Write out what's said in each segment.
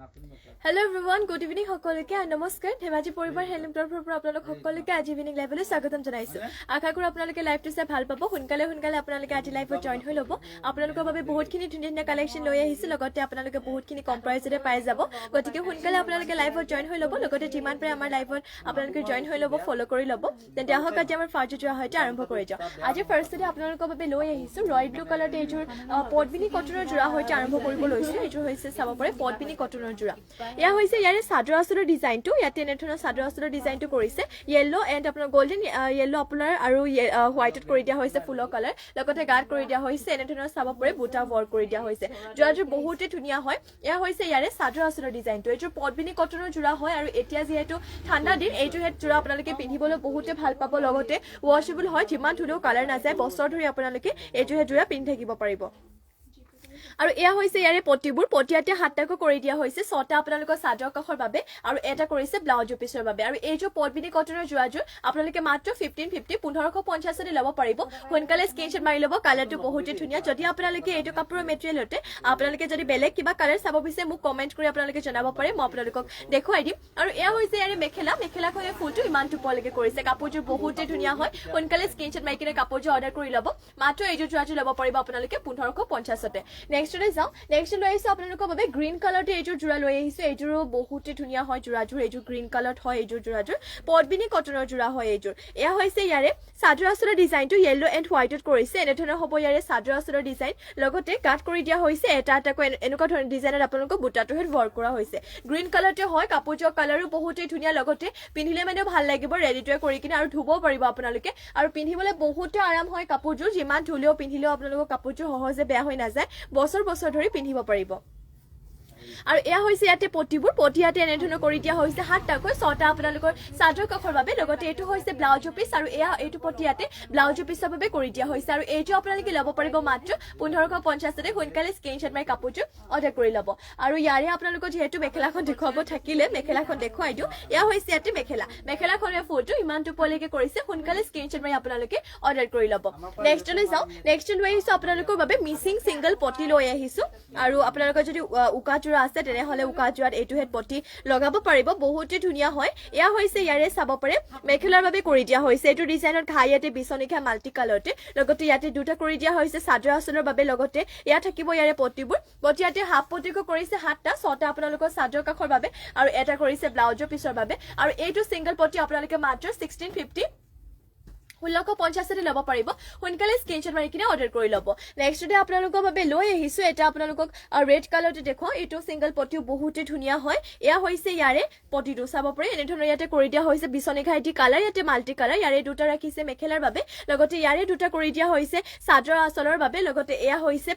Hello everyone, good evening সকলোকে আৰু নমস্কাৰ ধেমাজি পৰিবাৰ হেলম তৰফৰ পৰা আপোনালোক সকলোকে আজি ইভিনিং লাইভলৈ স্বাগতম জনাইছো আশা কৰো আপোনালোকে লাইভটো চাই ভাল পাব সোনকালে আপোনালোকে আজি লাইভত জয়েন হৈ ল'ব আপোনালোকৰ বাবে বহুতখিনি ধুনীয়া কালেকচন লৈ আহিছো লগতে আপোনালোকে বহুতখিনি কম প্ৰাইচতে পাই যাব গতিকে সোনকালে আপোনালোকে লাইভত জয়েন হৈ ল'ব লগতে যিমান পাৰে আমাৰ লাইভত আপোনালোকে জয়েন হৈ ল'ব ফলো কৰি ল'ব তেন্তে আহক আজি আমাৰ ফাৰ্ষ্ট যোৱা হয়তে আৰম্ভ কৰি যাওঁ আজি ফাৰ্ষ্টতে আপোনালোকৰ বাবে লৈ আহিছো ৰয়েল ব্লু কালাৰতে এইযোৰ পদ্মিনী কটনৰ যোৰা হয়তে আৰম্ভ কৰিব লৈছো এইযোৰ হৈছে চাব পাৰে পদ্মিনী কটনৰ যোৰা এয়া হৈছে ইয়াৰে চাদৰ আঁচলৰ ডিজাইনটো ইয়াতে এনেধৰণৰ চাদৰ আঁচলৰ ডিজাইনটো কৰিছে য়েলো এণ্ড আপোনাৰ গোল্ডেন য়েলো আপোনাৰ আৰু হোৱাইটত কৰি দিয়া হৈছে ফুলৰ কালাৰ লগতে গাত কৰি দিয়া হৈছে এনেধৰণৰ চাব পাৰে বুটা ৱৰ্ক কৰি দিয়া হৈছে যোৰাযোৰ বহুতে ধুনীয়া হয় এয়া হৈছে ইয়াৰে চাদৰ আঁচলৰ ডিজাইনটো এইযোৰ পদ্মিনী কটনৰ যোৰা হয় আৰু এতিয়া যিহেতু ঠাণ্ডা দিন এইযোৰ যোৰা আপোনালোকে পিন্ধিবলৈ বহুতে ভাল পাব লগতে ৱাশেবল হয় যিমান ধুলেও কালাৰ নাযায় বছৰ ধৰি আপোনালোকে এইযোৰ যোৰা পিন্ধি থাকিব পাৰিব আৰু এয়া হৈছে ইয়াৰে পটিবোৰ পটিয়াতে হাতটাকো কৰি দিয়া হৈছে ছটা আপোনালোকৰ চাদৰ কাখৰ বাবে আৰু এটা কৰিছে ব্লাউজ পিছৰ বাবে আৰু এইযোৰ পদ্মিনী কটনৰ যোৰাযোৰ আপোনালোকে মাত্ৰ 1550 ল'ব পাৰিব সোনকালে স্ক্ৰীনশ্বট মাৰি ল'ব কালাৰটো বহুতে ধুনীয়া যদি আপোনালোকে এইটো কাপোৰৰ মেটেৰিয়েলতে আপোনালোকে যদি বেলেগ কিবা কালাৰ চাব বিচাৰে মোক কমেন্ট কৰি আপোনালোকে জনাব পাৰে মই আপোনালোকক দেখুৱাই দিম আৰু এয়া হৈছে ইয়াৰে মেখেলাখনে ফুলটো ইমান টুপলৈকে কৰিছে কাপোৰযোৰ বহুতে ধুনীয়া হয় সোনকালে স্ক্ৰীনশ্বট মাৰি কিনে কাপোৰযোৰ অৰ্ডাৰ কৰি ল'ব মাত্ৰ এইযোৰ যোৰাযোৰ ল'ব পাৰিব আপোনালোকে 1550 নেক্সটলৈ যাওঁ নেক্সট লৈ আহিছো আপোনালোকৰ বাবে গ্ৰীণ কালাৰতে এইযোৰ যোৰা লৈ আহিছো এইযোৰো বহুতে ধুনীয়া হয় যোৰাযোৰ এইযোৰ গ্ৰীণ কালাৰত হয় এইযোৰ যোৰাযোৰ পদ্মিনী কটনৰ যোৰা হয় এইযোৰ এয়া হৈছে ইয়াৰে চাদৰ আঁচলৰ ডিজাইনটো য়েলো এণ্ড হোৱাইটত কৰিছে এনেধৰণৰ হ'ব ইয়াৰে চাদৰ আঁচলৰ ডিজাইন লগতে কাট কৰি দিয়া হৈছে এটা এনেকুৱা ধৰণৰ ডিজাইনত আপোনালোকক বুটাটো হেড ৱৰ্ক কৰা হৈছে গ্ৰীণ কালাৰতে হয় কাপোৰযোৰ কালাৰো বহুতে ধুনীয়া লগতে পিন্ধিলে মানে ভাল লাগিব ৰেডি টু কৰি কিনে আৰু ধুব পাৰিব আপোনালোকে আৰু পিন্ধিবলৈ বহুতে আৰাম হয় কাপোৰযোৰ যিমান ধুলেও পিন্ধিলেও আপোনালোকৰ কাপোৰযোৰ সহজে বেয়া হৈ নাযায় বছৰ ধৰি পিন্ধিব পাৰিব আৰু এয়া হৈছে ইয়াতে পটিয়াতে এনেধৰণৰ কৰি দিয়া হৈছে হাতটাকৈ ছটা আপোনালোকৰ চাদৰ কাখৰ বাবে লগতে এইটো হৈছে ব্লাউজ পিচ আৰু এইটো পটিয়াতে ব্লাউজ পিচৰ বাবে কৰি দিয়া হৈছে আৰু এইটো আপোনালোকে ল'ব পাৰিব মাত্ৰ 1550 সোনকালে স্ক্ৰীনশ্বট মাৰি কাপোৰযোৰ অৰ্ডাৰ কৰি ল'ব আৰু ইয়াৰে আপোনালোকৰ যিহেতু মেখেলাখন দেখুৱাব থাকিলে মেখেলাখন দেখুৱাই দিওঁ এয়া হৈছে ইয়াতে মেখেলাখনৰ ফুলটো ইমান টুপলৈকে কৰিছে সোনকালে স্ক্ৰীনশ্বট মাৰি আপোনালোকে অৰ্ডাৰ কৰি ল'ব নেক্সটলৈ যাওঁ নেক্সট লৈ আহিছো আপোনালোকৰ বাবে মিচিং ছিংগল পটি লৈ আহিছো আৰু আপোনালোকৰ যদি উকা যোৰা আছে তেনেহলে উকা যোৰাত এইটো হেড পটি লগাব পাৰিব বহুতে ধুনীয়া হয় এয়া হৈছে ইয়াৰে চাব পাৰে মেখেলাৰ বাবে কৰি দিয়া হৈছে এইটো ডিজাইনত ঘাইয়াতে বিচনিখা মাল্টি কালাৰতে লগতে ইয়াতে দুটা কৰি দিয়া হৈছে চাদৰ আঁচলৰ বাবে লগতে এয়া থাকিব ইয়াৰে পটিয়াতে হাফ পটিকো কৰিছে হাতটা ছটা আপোনালোকৰ চাদৰ কাখৰ বাবে আৰু এটা কৰিছে ব্লাউজৰ পিছৰ বাবে আৰু এইটো ছিংগল পটি আপোনালোকে মাত্ৰ 1650 ল'ব পাৰিব সোনকালে স্ক্ৰীনশ্বট মাৰি কিনে অৰ্ডাৰ কৰি ল'ব নেক্সটতে আপোনালোকৰ বাবে লৈ আহিছো এটা আপোনালোকক ৰেড কালাৰটো দেখুৱাও এইটো ছিংগল পটিও বহুতে ধুনীয়া হয় এয়া হৈছে ইয়াৰে পটিটো চাব পাৰে এনেধৰণৰ ইয়াতে কৰি দিয়া হৈছে বিচনী ঘাইটি কালাৰ ইয়াতে মাল্টি কালাৰ ইয়াৰে দুটা ৰাখিছে মেখেলাৰ বাবে লগতে ইয়াৰে দুটা কৰি দিয়া হৈছে চাদৰ আঁচলৰ বাবে লগতে এয়া হৈছে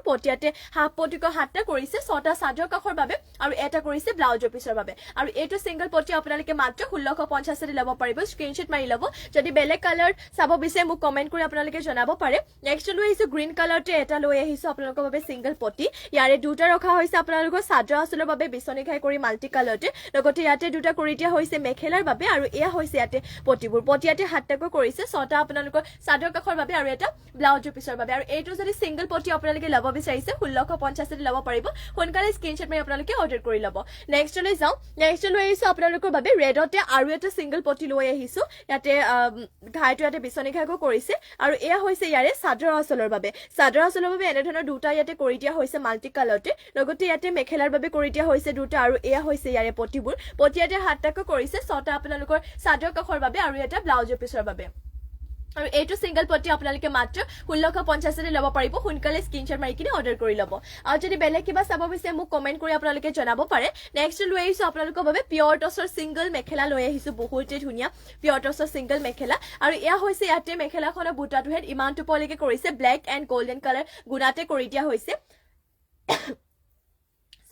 পটিয়াতে হাফ পটিকো হাতটা কৰিছে ছটা চাদৰ কাখৰ বাবে আৰু এটা কৰিছে ব্লাউজৰ পিছৰ বাবে আৰু এইটো ছিংগল পটি আপোনালোকে মাত্ৰ 1650 ল'ব পাৰিব স্ক্ৰীনশ্বট মাৰি ল'ব যদি বেলেগ কালাৰ চাব বিচাৰে মোক কমেন্ট কৰি আপোনালোকে জনাব পাৰে নেক্সট লৈ আহিছো গ্ৰীণ কালাৰতে এটা লৈ আহিছো আপোনালোকৰ বাবে ছিংগল পটি ইয়াৰে দুটা ৰখা হৈছে আপোনালোকৰ চাদৰ আঁচলৰ বাবে বিচনী ঘাই কৰি মাল্টি কালাৰতে লগতে ইয়াতে দুটা কৰি দিয়া হৈছে মেখেলাৰ বাবে আৰু এয়া হৈছে ইয়াতে পটিয়াতে হাতটাকো কৰিছে ছটা আপোনালোকৰ চাদৰ কাখৰ বাবে আৰু এটা ব্লাউজৰ পিছৰ বাবে আৰু এইটো যদি ছিংগল পটি আপোনালোকে ল'ব বিচাৰিছে 1650 ল'ব পাৰিব সোনকালে স্ক্ৰীনশ্বট মাৰি আপোনালোকে অৰ্ডাৰ কৰি ল'ব নেক্সট লৈ যাওঁ নেক্সট লৈ আহিছো আপোনালোকৰ বাবে ৰেডতে আৰু এটা ছিংগল পটি লৈ আহিছো ইয়াতে ঘাইটো ইয়াতে বিচনী ঘাইকো কৰিছে আৰু এয়া হৈছে ইয়াৰে চাদৰ আঁচলৰ বাবে এনেধৰণৰ দুটা ইয়াতে কৰি দিয়া হৈছে মাল্টি কালাৰতে লগতে ইয়াতে মেখেলাৰ বাবে কৰি দিয়া হৈছে দুটা আৰু এয়া হৈছে ইয়াৰে পটিয়াতে হাতটাকো কৰিছে ছটা আপোনালোকৰ চাদৰ কাখৰ বাবে আৰু এটা ব্লাউজৰ পিছৰ বাবে আৰু এইটো ছিংগল পটি আপোনালোকে মাত্ৰ 1650 ল'ব পাৰিব সোনকালে স্ক্ৰীনশ্বট মাৰি কিনে অৰ্ডাৰ কৰি ল'ব আৰু যদি বেলেগ কিবা চাব বিচাৰে মোক কমেন্ট কৰি আপোনালোকে জনাব পাৰে নেক্সট লৈ আহিছো আপোনালোকৰ বাবে পিয়ৰ টছৰ ছিংগল মেখেলা লৈ আহিছো বহুতে ধুনীয়া পিয়ৰ টছৰ ছিংগল মেখেলা আৰু এয়া হৈছে ইয়াতে মেখেলাখনৰ বুটাটো হেড ইমান টুপলৈকে কৰিছে ব্লেক এণ্ড গোল্ডেন কালাৰ গুণাতে কৰি দিয়া হৈছে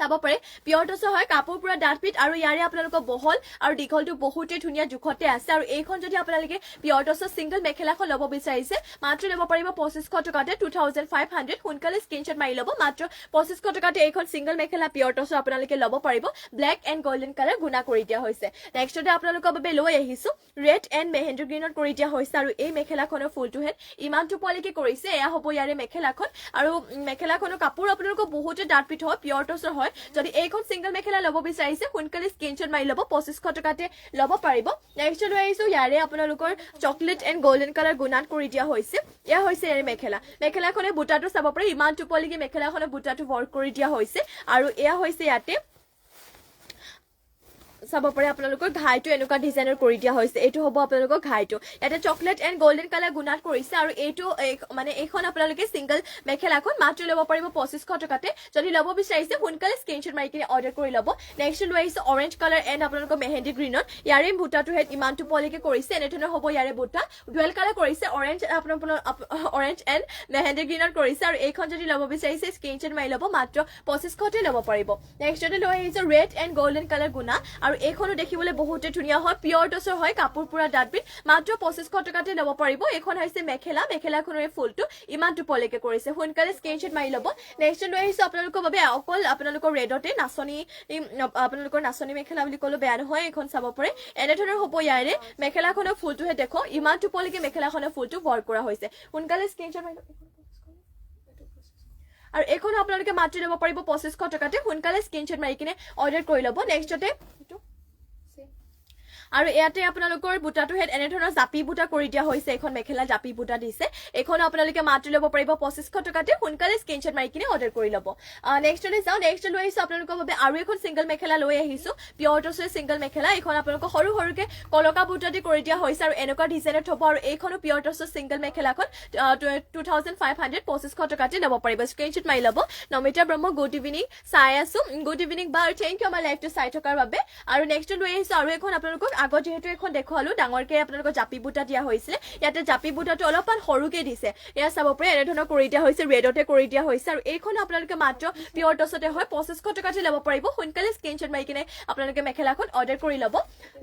চাব পাৰে পিয়ৰ টছৰ হয় কাপোৰ পুৰা ডাঠ পিঠ আৰু ইয়াৰে আপোনালোকৰ বহল আৰু দীঘলটো বহুতে ধুনীয়া জোখতে আছে আৰু এইখন যদি আপোনালোকে পিয়ৰ টছৰ ছিংগল মেখেলাখন ল'ব বিচাৰিছে মাত্ৰ ল'ব পাৰিব 2500 টকাতে 2500 সোনকালে স্ক্ৰীনশ্বট মাৰি ল'ব মাত্ৰ 2500 টকাতে এইখন ছিংগল মেখেলা পিয়ৰ টছৰ আপোনালোকে ল'ব পাৰিব ব্লেক এণ্ড গোল্ডেন কালাৰ গুণা কৰি দিয়া হৈছে নেক্সটতে আপোনালোকৰ বাবে লৈ আহিছো ৰেড এণ্ড মেহেন্দি গ্ৰীণত কৰি দিয়া হৈছে আৰু এই মেখেলাখনৰ ফুলটো হেড ইমান টুপলৈকে কৰিছে এয়া হ'ব ইয়াৰে মেখেলাখন আৰু মেখেলাখনৰ কাপোৰ আপোনালোকৰ বহুতে ডাঠ পিঠ হয় পিয়ৰ টছৰ হয় হয় যদি এইখন সিঙ্গল মেখেলা ল'ব বিচাৰিছে সোনকালে স্ক্ৰীনশ্বট মাৰি ল'ব 2500 টকাতে ল'ব পাৰিব নেক্সট লৈ আহিছো ইয়াৰে আপোনালোকৰ চকলেট এণ্ড গোল্ডেন কালাৰ গুণাত কৰি দিয়া হৈছে এয়া হৈছে ইয়াৰে মেখেলাখনে বুটাটো চাব পাৰে ইমান টুপলিকে মেখেলাখনে বুটাটো ৱৰ্ক কৰি দিয়া হৈছে আৰু এয়া হৈছে ইয়াতে চাব পাৰে আপোনালোকৰ ঘাইটো এনেকুৱা ডিজাইনৰ কৰি দিয়া হৈছে এইটো হ'ব আপোনালোকৰ ঘাইটো এটা চকলেট এণ্ড গোল্ডেন কালাৰ গুণাত কৰিছে আৰু এইটো মানে এইখন আপোনালোকে সিঙ্গল মেখেলাখন মাত্ৰ ল'ব পাৰিব 2500 টকাতে যদি ল'ব বিচাৰিছে সোনকালে স্ক্ৰীনশ্বট মাৰি কিনে অৰ্ডাৰ কৰি ল'ব নেক্সট লৈ আহিছে অৰেঞ্জ কালাৰ এণ্ড আপোনালোকৰ মেহেন্দি গ্ৰীনত ইয়াৰে বুটাটো হেড ইমানটো পলিকে কৰিছে এনেধৰণৰ হ'ব ইয়াৰে বুটা ডুৱেল কালাৰ কৰিছে অৰেঞ্জ অৰেঞ্জ এণ্ড মেহেন্দি গ্ৰীনত কৰিছে আৰু এইখন যদি ল'ব বিচাৰিছে স্ক্ৰীনশ্বট মাৰি ল'ব মাত্ৰ 2500তে ল'ব পাৰিব নেক্সটতে লৈ আহিছে ৰেড এণ্ড গোল্ডেন কালাৰ গুণা আৰু এইখনো দেখিবলৈ বহুতে ধুনীয়া হয় পিয়ৰ টছৰ হয় কাপোৰ পুৰা ডাটবিট মাত্ৰ 2500 টকাতে ল'ব পাৰিব এইখন হৈছে মেখেলাখনৰ ফুলটো ইমানটো পলিকে কৰিছে সোনকালে স্ক্ৰীনশ্বট মাৰি ল'ব নেক্সট লৈ আহিছে আপোনালোকৰ বাবে অকল আপোনালোকৰ ৰেডতে আপোনালোকৰ নাচনী মেখেলা বুলি ক'লো বেয়া নহয় এইখন চাব পাৰে এনেধৰণৰ হ'ব ইয়াৰে মেখেলাখনৰ ফুলটোহে দেখো ইমানটো পলিকে মেখেলাখনৰ ফুলটো ৱৰ্ক কৰা হৈছে সোনকালে স্ক্ৰীনশ্বট মাৰি আৰু এইখনো আপোনালোকে মাত্ৰ ল'ব পাৰিব 2500 টকাতে সোনকালে স্ক্ৰীনশ্বট মাৰি কিনে অৰ্ডাৰ কৰি ল'ব নেক্সটতে আৰু ইয়াতে আপোনালোকৰ বুটাটো হেড এনেধৰণৰ জাপি বুটা কৰি দিয়া হৈছে এখন মেখেলা জাপি বুটা দিছে এখন আপোনালোকে মাত্ৰ ল'ব পাৰিব 2500 টকাতে সোনকালে স্ক্ৰীনশ্বট মাৰি কিনে অৰ্ডাৰ কৰি ল'ব নেক্সটলৈ যাওঁ নেক্সট লৈ আহিছো আপোনালোকৰ বাবে আৰু এখন সিঙ্গল মেখেলা লৈ আহিছো পিয়ৰ টছৰ সিঙ্গল মেখেলা এখন আপোনালোকৰ সৰুকে কলকা বুটা দি কৰি দিয়া হৈছে আৰু এনেকুৱা ডিজাইনত হ'ব আৰু এইখনো পিয়ৰ টছৰ সিঙ্গল মেখেলাখন 2500 2500 টকাতে ল'ব পাৰিব স্ক্ৰীনশ্বট মাৰি ল'ব নমিতা ব্ৰহ্ম গুড ইভিনিং চাই আছো গুড ইভিনিং বাৰ থেংক ইউ আমাৰ লাইভটো চাই থকাৰ বাবে আৰু নেক্সট লৈ আহিছো আৰু এখন আপোনালোকক আগত যেহেতু এখন দেখুৱালো ডাঙৰকে আপোনালোকৰ জাপি বুটা দিয়া হৈছিলে ইয়াতে জাপি বুটাটো অলপমান সৰুকে দিছে এয়া চাব পাৰে এনেধৰণৰ কৰি দিয়া হৈছে ৰেডতে কৰি দিয়া হৈছে আৰু এইখন আপোনালোকে মাত্ৰ পিয়ৰ টছতে হয় 2500 টকাতে ল'ব পাৰিব সোনকালে স্ক্ৰীনশ্বট মাৰি কিনে আপোনালোকে মেখেলাখন অৰ্ডাৰ কৰি ল'ব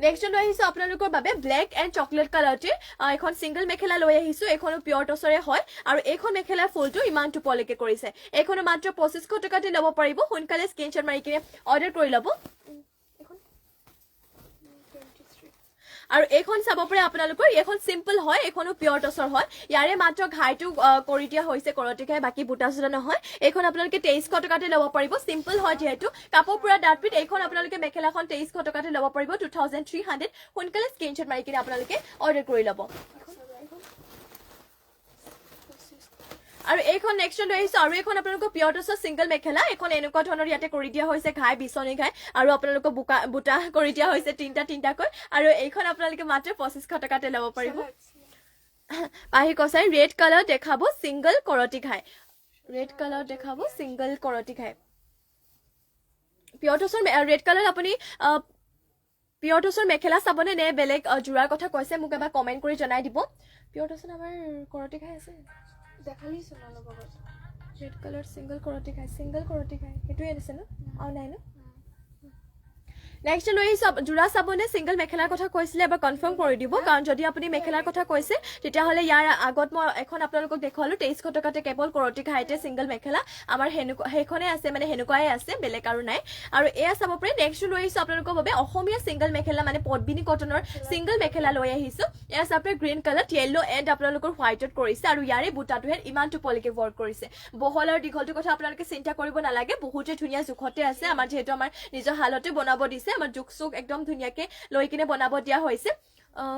নেক্সট লৈ আহিছো আপোনালোকৰ বাবে ব্লেক এণ্ড চকলেট কালাৰতে এখন সিঙ্গল মেখেলা লৈ আহিছো এইখনো পিয়ৰ টছৰে হয় আৰু এইখন মেখেলাৰ ফুলটো ইমানটো পলিকে কৰিছে এইখনো মাত্ৰ 2500 টকাতে ল'ব পাৰিব সোনকালে স্ক্ৰীনশ্বট মাৰি কিনে অৰ্ডাৰ কৰি ল'ব আৰু এইখন চাব পাৰে আপোনালোকৰ এইখন সিম্পল হয় এইখনো পিয়ৰ টছৰ হয় ইয়াৰে মাত্ৰ ঘাইটো কৰি দিয়া হৈছে কৰতি ঘাই বাকি বুটা চুটা নহয় এইখন আপোনালোকে 2300 টকাতে ল'ব পাৰিব সিম্পল হয় যেহেতু কাপোৰ পুৰা ডাটবিট এইখন আপোনালোকে মেখেলাখন 2300 টকাতে ল'ব পাৰিব 2300 সোনকালে স্ক্ৰীনশ্বট মাৰি কিনে আপোনালোকে অৰ্ডাৰ কৰি ল'ব আৰু এইখন নেক্সট লৈ আহিছো আৰু এখন আপোনালোকৰ পিয়ৰ টছৰ সিঙ্গল মেখেলা এখন এনেকুৱা ধৰণৰ ইয়াতে কৰি দিয়া হৈছে ঘাই বিচনী ঘাই আৰু আপোনালোকৰ বুটা কৰি দিয়া হৈছে তিনটাকৈ আৰু এইখন আপোনালোকে মাত্ৰ 2500 টকাতে ল'ব পাৰিব পাহি কছাই ৰেড কালাৰ দেখাব সিঙ্গল কৰতি ঘাই ৰেড কালাৰ দেখাব সিঙ্গল কৰতি ঘাই পিয়ৰ টছৰ ৰেড কালাৰ আপুনি পিয়ৰ টছৰ মেখেলা চাবনে নে বেলেগ জোৰাৰ কথা কৈছে মোক এবাৰ কমেন্ট কৰি জনাই দিব পিয়ৰ টছৰ আমাৰ কৰতি ঘাই আছে দেখালিছো না লগত ৰেড কালাৰ সিঙ্গল কৰতি ঘাই এটোৱে আছে ন আৰু নাই ন নেক্সট লৈ জোৰা চাবনে সিঙ্গল মেখেলাৰ কথা কৈছিলে এবাৰ কনফাৰ্ম কৰি দিব কাৰণ যদি আপুনি মেখেলাৰ কথা কৈছে তেতিয়াহ'লে ইয়াৰ আগত মই এখন আপোনালোকক দেখুৱালো 2300 টকাতে কেৱল কৰতি ঘাইতে সিঙ্গল মেখেলা আমাৰ সেইখনে আছে মানে হেনেকুৱাই আছে বেলেগ আৰু নাই আৰু এয়া চাব পাৰে নেক্সট লৈ আহিছো আপোনালোকৰ বাবে অসমীয়া সিঙ্গল মেখেলা মানে পদ্মিনী কটনৰ সিঙ্গল মেখেলা লৈ আহিছো এয়া চাব পাৰে গ্ৰীণ কালাৰ য়েলো এণ্ড আপোনালোকৰ হোৱাইটত কৰিছে আৰু ইয়াৰে বুটাটো হেড ইমানটো পলিকে ৱৰ্ক কৰিছে বহল আৰু দীঘলটো কথা আপোনালোকে চিন্তা কৰিব নালাগে বহুতে ধুনীয়া জোখতে আছে আমাৰ যেহেতু আমাৰ নিজৰ হালতে বনাব দিছে আমাৰ জোখ একদম ধুনীয়াকে লৈ কিনে বনাব দিয়া হৈছে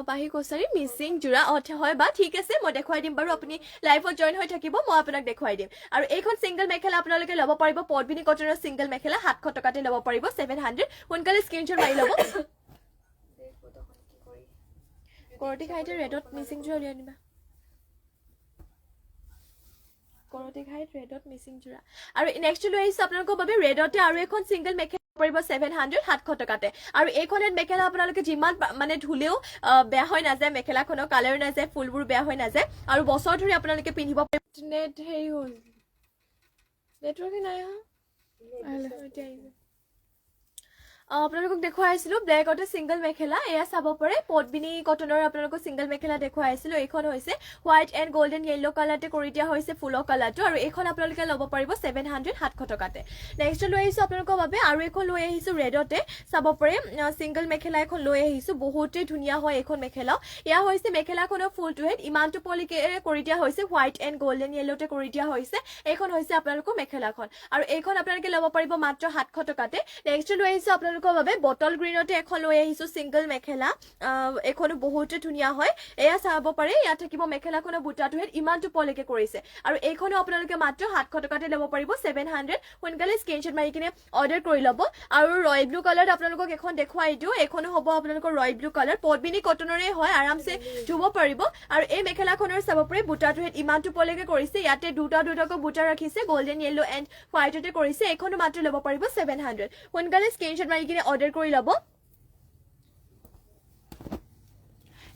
পাহি কছাৰী মিচিং জোৰা হয় বা ঠিক আছে মই দেখুৱাই দিম বাৰু আপুনি লাইভত জয়েন হৈ থাকিব মই আপোনাক দেখুৱাই দিম আৰু এইখন সিঙ্গল মেখেলা আপোনালোকে ল'ব পাৰিব পদ্মিনী কটনৰ সিঙ্গল মেখেলা 700 টকাতে ল'ব পাৰিব 700 সোনকালে স্ক্ৰীনশ্বট মাৰি ল'ব কৰতি ঘাইতে ৰেডত মিচিং জোৰা উলিয়াই আনিবা কৰতি ঘাইত ৰেডত মিচিং জোৰা আৰু নেক্সট লৈ আহিছো আপোনালোকৰ বাবে ৰেডতে আৰু এখন সিঙ্গল মেখেলা পৰিব 700 টকাতে আৰু এইখন মেখেলা আপোনালোকে যিমান মানে ধুলেও বেয়া হৈ নাযায় মেখেলাখনৰ কালাৰ নাযায় ফুলবোৰ বেয়া হৈ নাযায় আৰু বছৰ ধৰি আপোনালোকে পিন্ধিব নেট হেৰি হ'ল নেটৱৰ্ক নাই আপোনালোকক দেখুৱাই আছিলো ব্লেকতে সিংগল মেখেলা এয়া চাব পাৰে পদ্মিনী কটনৰ আপোনালোকক সিংগল মেখেলা দেখুৱাই আছিলো এইখন হৈছে হোৱাইট এণ্ড গোল্ডেন য়েল্লো কালাৰতে কৰি দিয়া হৈছে ফুলৰ কালাৰটো আৰু এইখন আপোনালোকে ল'ব পাৰিব 700 টকাতে নেক্সট লৈ আহিছো আপোনালোকৰ বাবে আৰু এখন লৈ আহিছো ৰেডতে চাব পাৰে সিংগল মেখেলা এখন লৈ আহিছো বহুতে ধুনীয়া হয় এইখন মেখেলা এয়া হৈছে মেখেলাখনৰ ফুলটো হেড ইমানটো পলিকে কৰি দিয়া হৈছে হোৱাইট এণ্ড গোল্ডেন য়েল্লোতে কৰি দিয়া হৈছে এইখন হৈছে আপোনালোকৰ মেখেলাখন আৰু এইখন আপোনালোকে ল'ব পাৰিব মাত্ৰ 700 টকাতে নেক্সট লৈ আহিছো আপোনালোকৰ বাবে বটল গ্ৰীণতে এখন লৈ আহিছো সিংগল মেখেলা এখনো বহুতে ধুনীয়া হয় এয়া চাব পাৰে ইয়াত থাকিব মেখেলাখনৰ বুটাটো হেড ইমানটো পলিকে কৰিছে আৰু এইখনো আপোনালোকে মাত্ৰ 700 টকাতে ল'ব পাৰিব 700 সোনকালে স্ক্ৰীনশ্বট মাৰি কিনে অৰ্ডাৰ কৰি ল'ব আৰু ৰয়েল ব্লু কালাৰত আপোনালোকক এখন দেখুৱাই দিও এইখনো হ'ব আপোনালোকৰ ৰয়েল ব্লু কালাৰ পদ্মিনী কটনৰে হয় আৰামছে ধুব পাৰিব আৰু এই মেখেলাখনৰ চাব পাৰে বুটাটো হেড ইমানটো পলিকে কৰিছে ইয়াতে দুটাকৈ বুটা ৰাখিছে গোল্ডেন য়েল্লো এণ্ড হোৱাইটতে কৰিছে এইখনো মাত্ৰ ল'ব পাৰিব 700 সোনকালে স্ক্ৰীনশ্বট মাৰি কিনে অৰ্ডাৰ কৰি ল'ব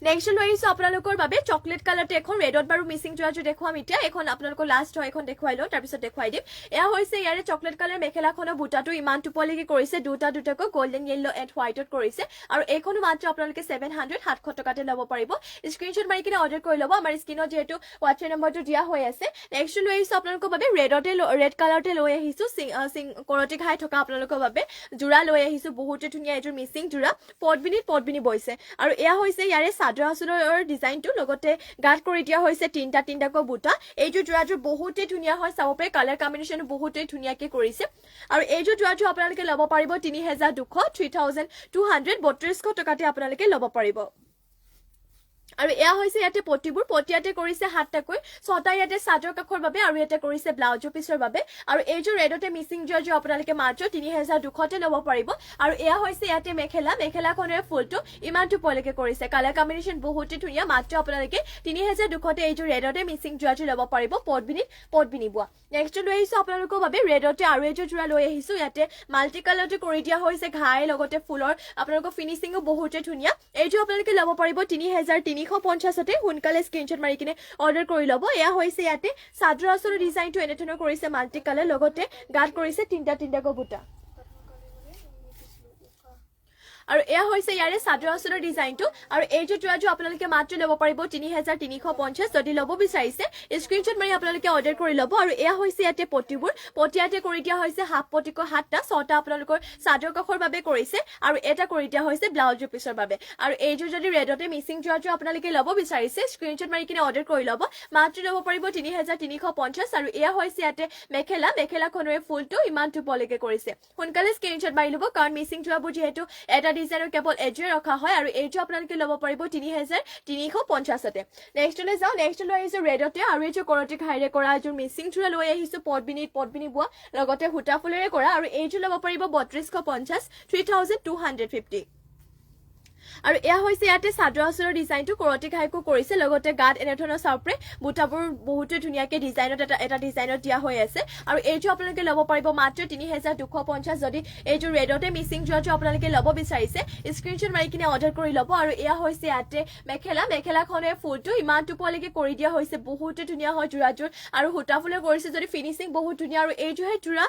নেক্সট লৈ আহিছো আপোনালোকৰ বাবে চকলেট কালাৰতে এখন ৰেডত বাৰু মিচিং যোৰাটো দেখুৱাম এতিয়া এখন আপোনালোকৰ লাষ্ট হয় এখন দেখুৱাই লওঁ তাৰপিছত দেখুৱাই দিম এয়া হৈছে ইয়াৰে চকলেট কালাৰ মেখেলাখনৰ বুটাটো ইমান টোপলিকে কৰিছে দুটাকৈ গোল্ডেন য়েল্লো এণ্ড হোৱাইটত কৰিছে আৰু এইখনো মাত্ৰ আপোনালোকে 700 টকাতে ল'ব পাৰিব স্ক্ৰীনশ্বট মাৰি কিনে অৰ্ডাৰ কৰি ল'ব আমাৰ স্ক্ৰীনত যিহেতু হোৱাটছএপ নম্বৰটো দিয়া হৈ আছে নেক্সট লৈ আহিছো আপোনালোকৰ বাবে ৰেড কালাৰতে লৈ আহিছো কৰতি ঘাই থকা আপোনালোকৰ বাবে যোৰা লৈ আহিছো বহুতে ধুনীয়া এইটোৰ মিচিং যোৰা পদ্মিনী বৈছে আৰু এয়া হৈছে ইয়াৰে চাদৰ আঁচলৰ ডিজাইনটো লগতে গাঁত কৰি দিয়া হৈছে তিনিটাকৈ বুটা এইটো যোৰাটো বহুতে ধুনীয়া হয় চাব পাৰে কালাৰ কম্বিনেশ্যন বহুতে ধুনীয়াকে কৰিছে আৰু এইটো যোৰাটো আপোনালোকে ল'ব পাৰিব 3200 টকাতে আপোনালোকে ল'ব পাৰিব আৰু এয়া হৈছে ইয়াতে পটিবোৰ পটিয়াতে কৰিছে 7টাকৈ 6টা ইয়াতে চাদৰ কাখৰ বাবে আৰু ইয়াতে কৰিছে ব্লাউজৰ পিছৰ বাবে আৰু এইযোৰ ৰেডতে মিচিং যোৰ আপোনালোকে মাত্ৰ 3200তে ল'ব পাৰিব আৰু এয়া হৈছে ইয়াতে মেখেলাখনৰ ফুলটো ইমানটো পলিকে কৰিছে কালাৰ কম্বিনেশ্যন বহুতে ধুনীয়া মাত্ৰ আপোনালোকে 3200তে এইযোৰ ৰেডতে মিচিং যোৰটো ল'ব পাৰিব পদ্মিনী বোৱা নেক্সট লৈ আহিছো আপোনালোকৰ বাবে ৰেডতে আৰু এইযোৰ যোৰা লৈ আহিছো ইয়াতে মাল্টি কালাৰতে কৰি দিয়া হৈছে ঘাই লগতে ফুলৰ আপোনালোকৰ ফিনিচিংও বহুতে ধুনীয়া এইযোৰ আপোনালোকে ল'ব পাৰিব 3350তে সোনকালে স্ক্ৰীনশ্বট মাৰি কিনে অৰ্ডাৰ কৰি ল'ব এয়া হৈছে ইয়াতে চাদৰ আঁচলৰ ডিজাইনটো এনেধৰণৰ কৰিছে মাল্টি কালাৰ লগতে গাঁত কৰিছে তিনিটাকৈ বুটা আৰু এয়া হৈছে ইয়াৰে চাদৰ আঁচলৰ ডিজাইনটো আৰু এইটো যোৰাটো আপোনালোকে মাত্ৰ ল'ব পাৰিব 3350 যদি ল'ব বিচাৰিছে স্ক্ৰীনশ্বট মাৰি আপোনালোকে অৰ্ডাৰ কৰি ল'ব আৰু এয়া হৈছে ইয়াতে পটিবোৰ পটিয়াতে কৰি দিয়া হৈছে হাফ পটিকৈ 6টা আপোনালোকৰ চাদৰ কাখৰ বাবে কৰিছে আৰু এটা কৰি দিয়া হৈছে ব্লাউজৰ পিছৰ বাবে আৰু এইযোৰ যদি ৰেডতে মিচিং যোৰাটো আপোনালোকে ল'ব বিচাৰিছে স্ক্ৰীনশ্বট মাৰি কিনে অৰ্ডাৰ কৰি ল'ব মাত্ৰ ল'ব পাৰিব 3350 আৰু এয়া হৈছে ইয়াতে মেখেলাখনৰ ফুলটো ইমানটো পলিকে কৰিছে সোনকালে স্ক্ৰীনশ্বট মাৰি ল'ব কাৰণ মিচিং যোৰাবোৰ যিহেতু এটা ডিজাইনৰ কেৱল এজে ৰখা হয় আৰু এইটো আপোনালোকে ল'ব পাৰিব 3350তে নেক্সট লৈ যাওঁ নেক্সট লৈ আহিছো ৰেডতে আৰু এইটো কৰতি ঘাইৰে কৰা এযোৰ মিচিং যোৰা লৈ আহিছো পদ্মিনী বোৱা লগতে সূতা ফুলেৰে কৰা আৰু এইটো ল'ব পাৰিব 3250 3250 আৰু এয়া হৈছে ইয়াতে চাদৰ আঁচলৰ ডিজাইনটো কৰতি ঘাইকো কৰিছে লগতে গাত এনেধৰণৰ চাপৰে বুটাবোৰ বহুতে ধুনীয়াকে ডিজাইনত এটা ডিজাইনত দিয়া হৈ আছে আৰু এইটো আপোনালোকে ল'ব পাৰিব মাত্ৰ 3250 যদি এইটো ৰেডতে মিচিং যোৰাটো আপোনালোকে ল'ব বিচাৰিছে স্ক্ৰীনশ্বট মাৰি কিনে অৰ্ডাৰ কৰি ল'ব আৰু এয়া হৈছে ইয়াতে মেখেলাখনৰ ফুলটো ইমানটো পলিকে কৰি দিয়া হৈছে বহুতে ধুনীয়া হয় যোৰাযোৰ আৰু সূতা ফুলে কৰিছে যদি ফিনিচিং বহুত ধুনীয়া আৰু এইটোহে যোৰা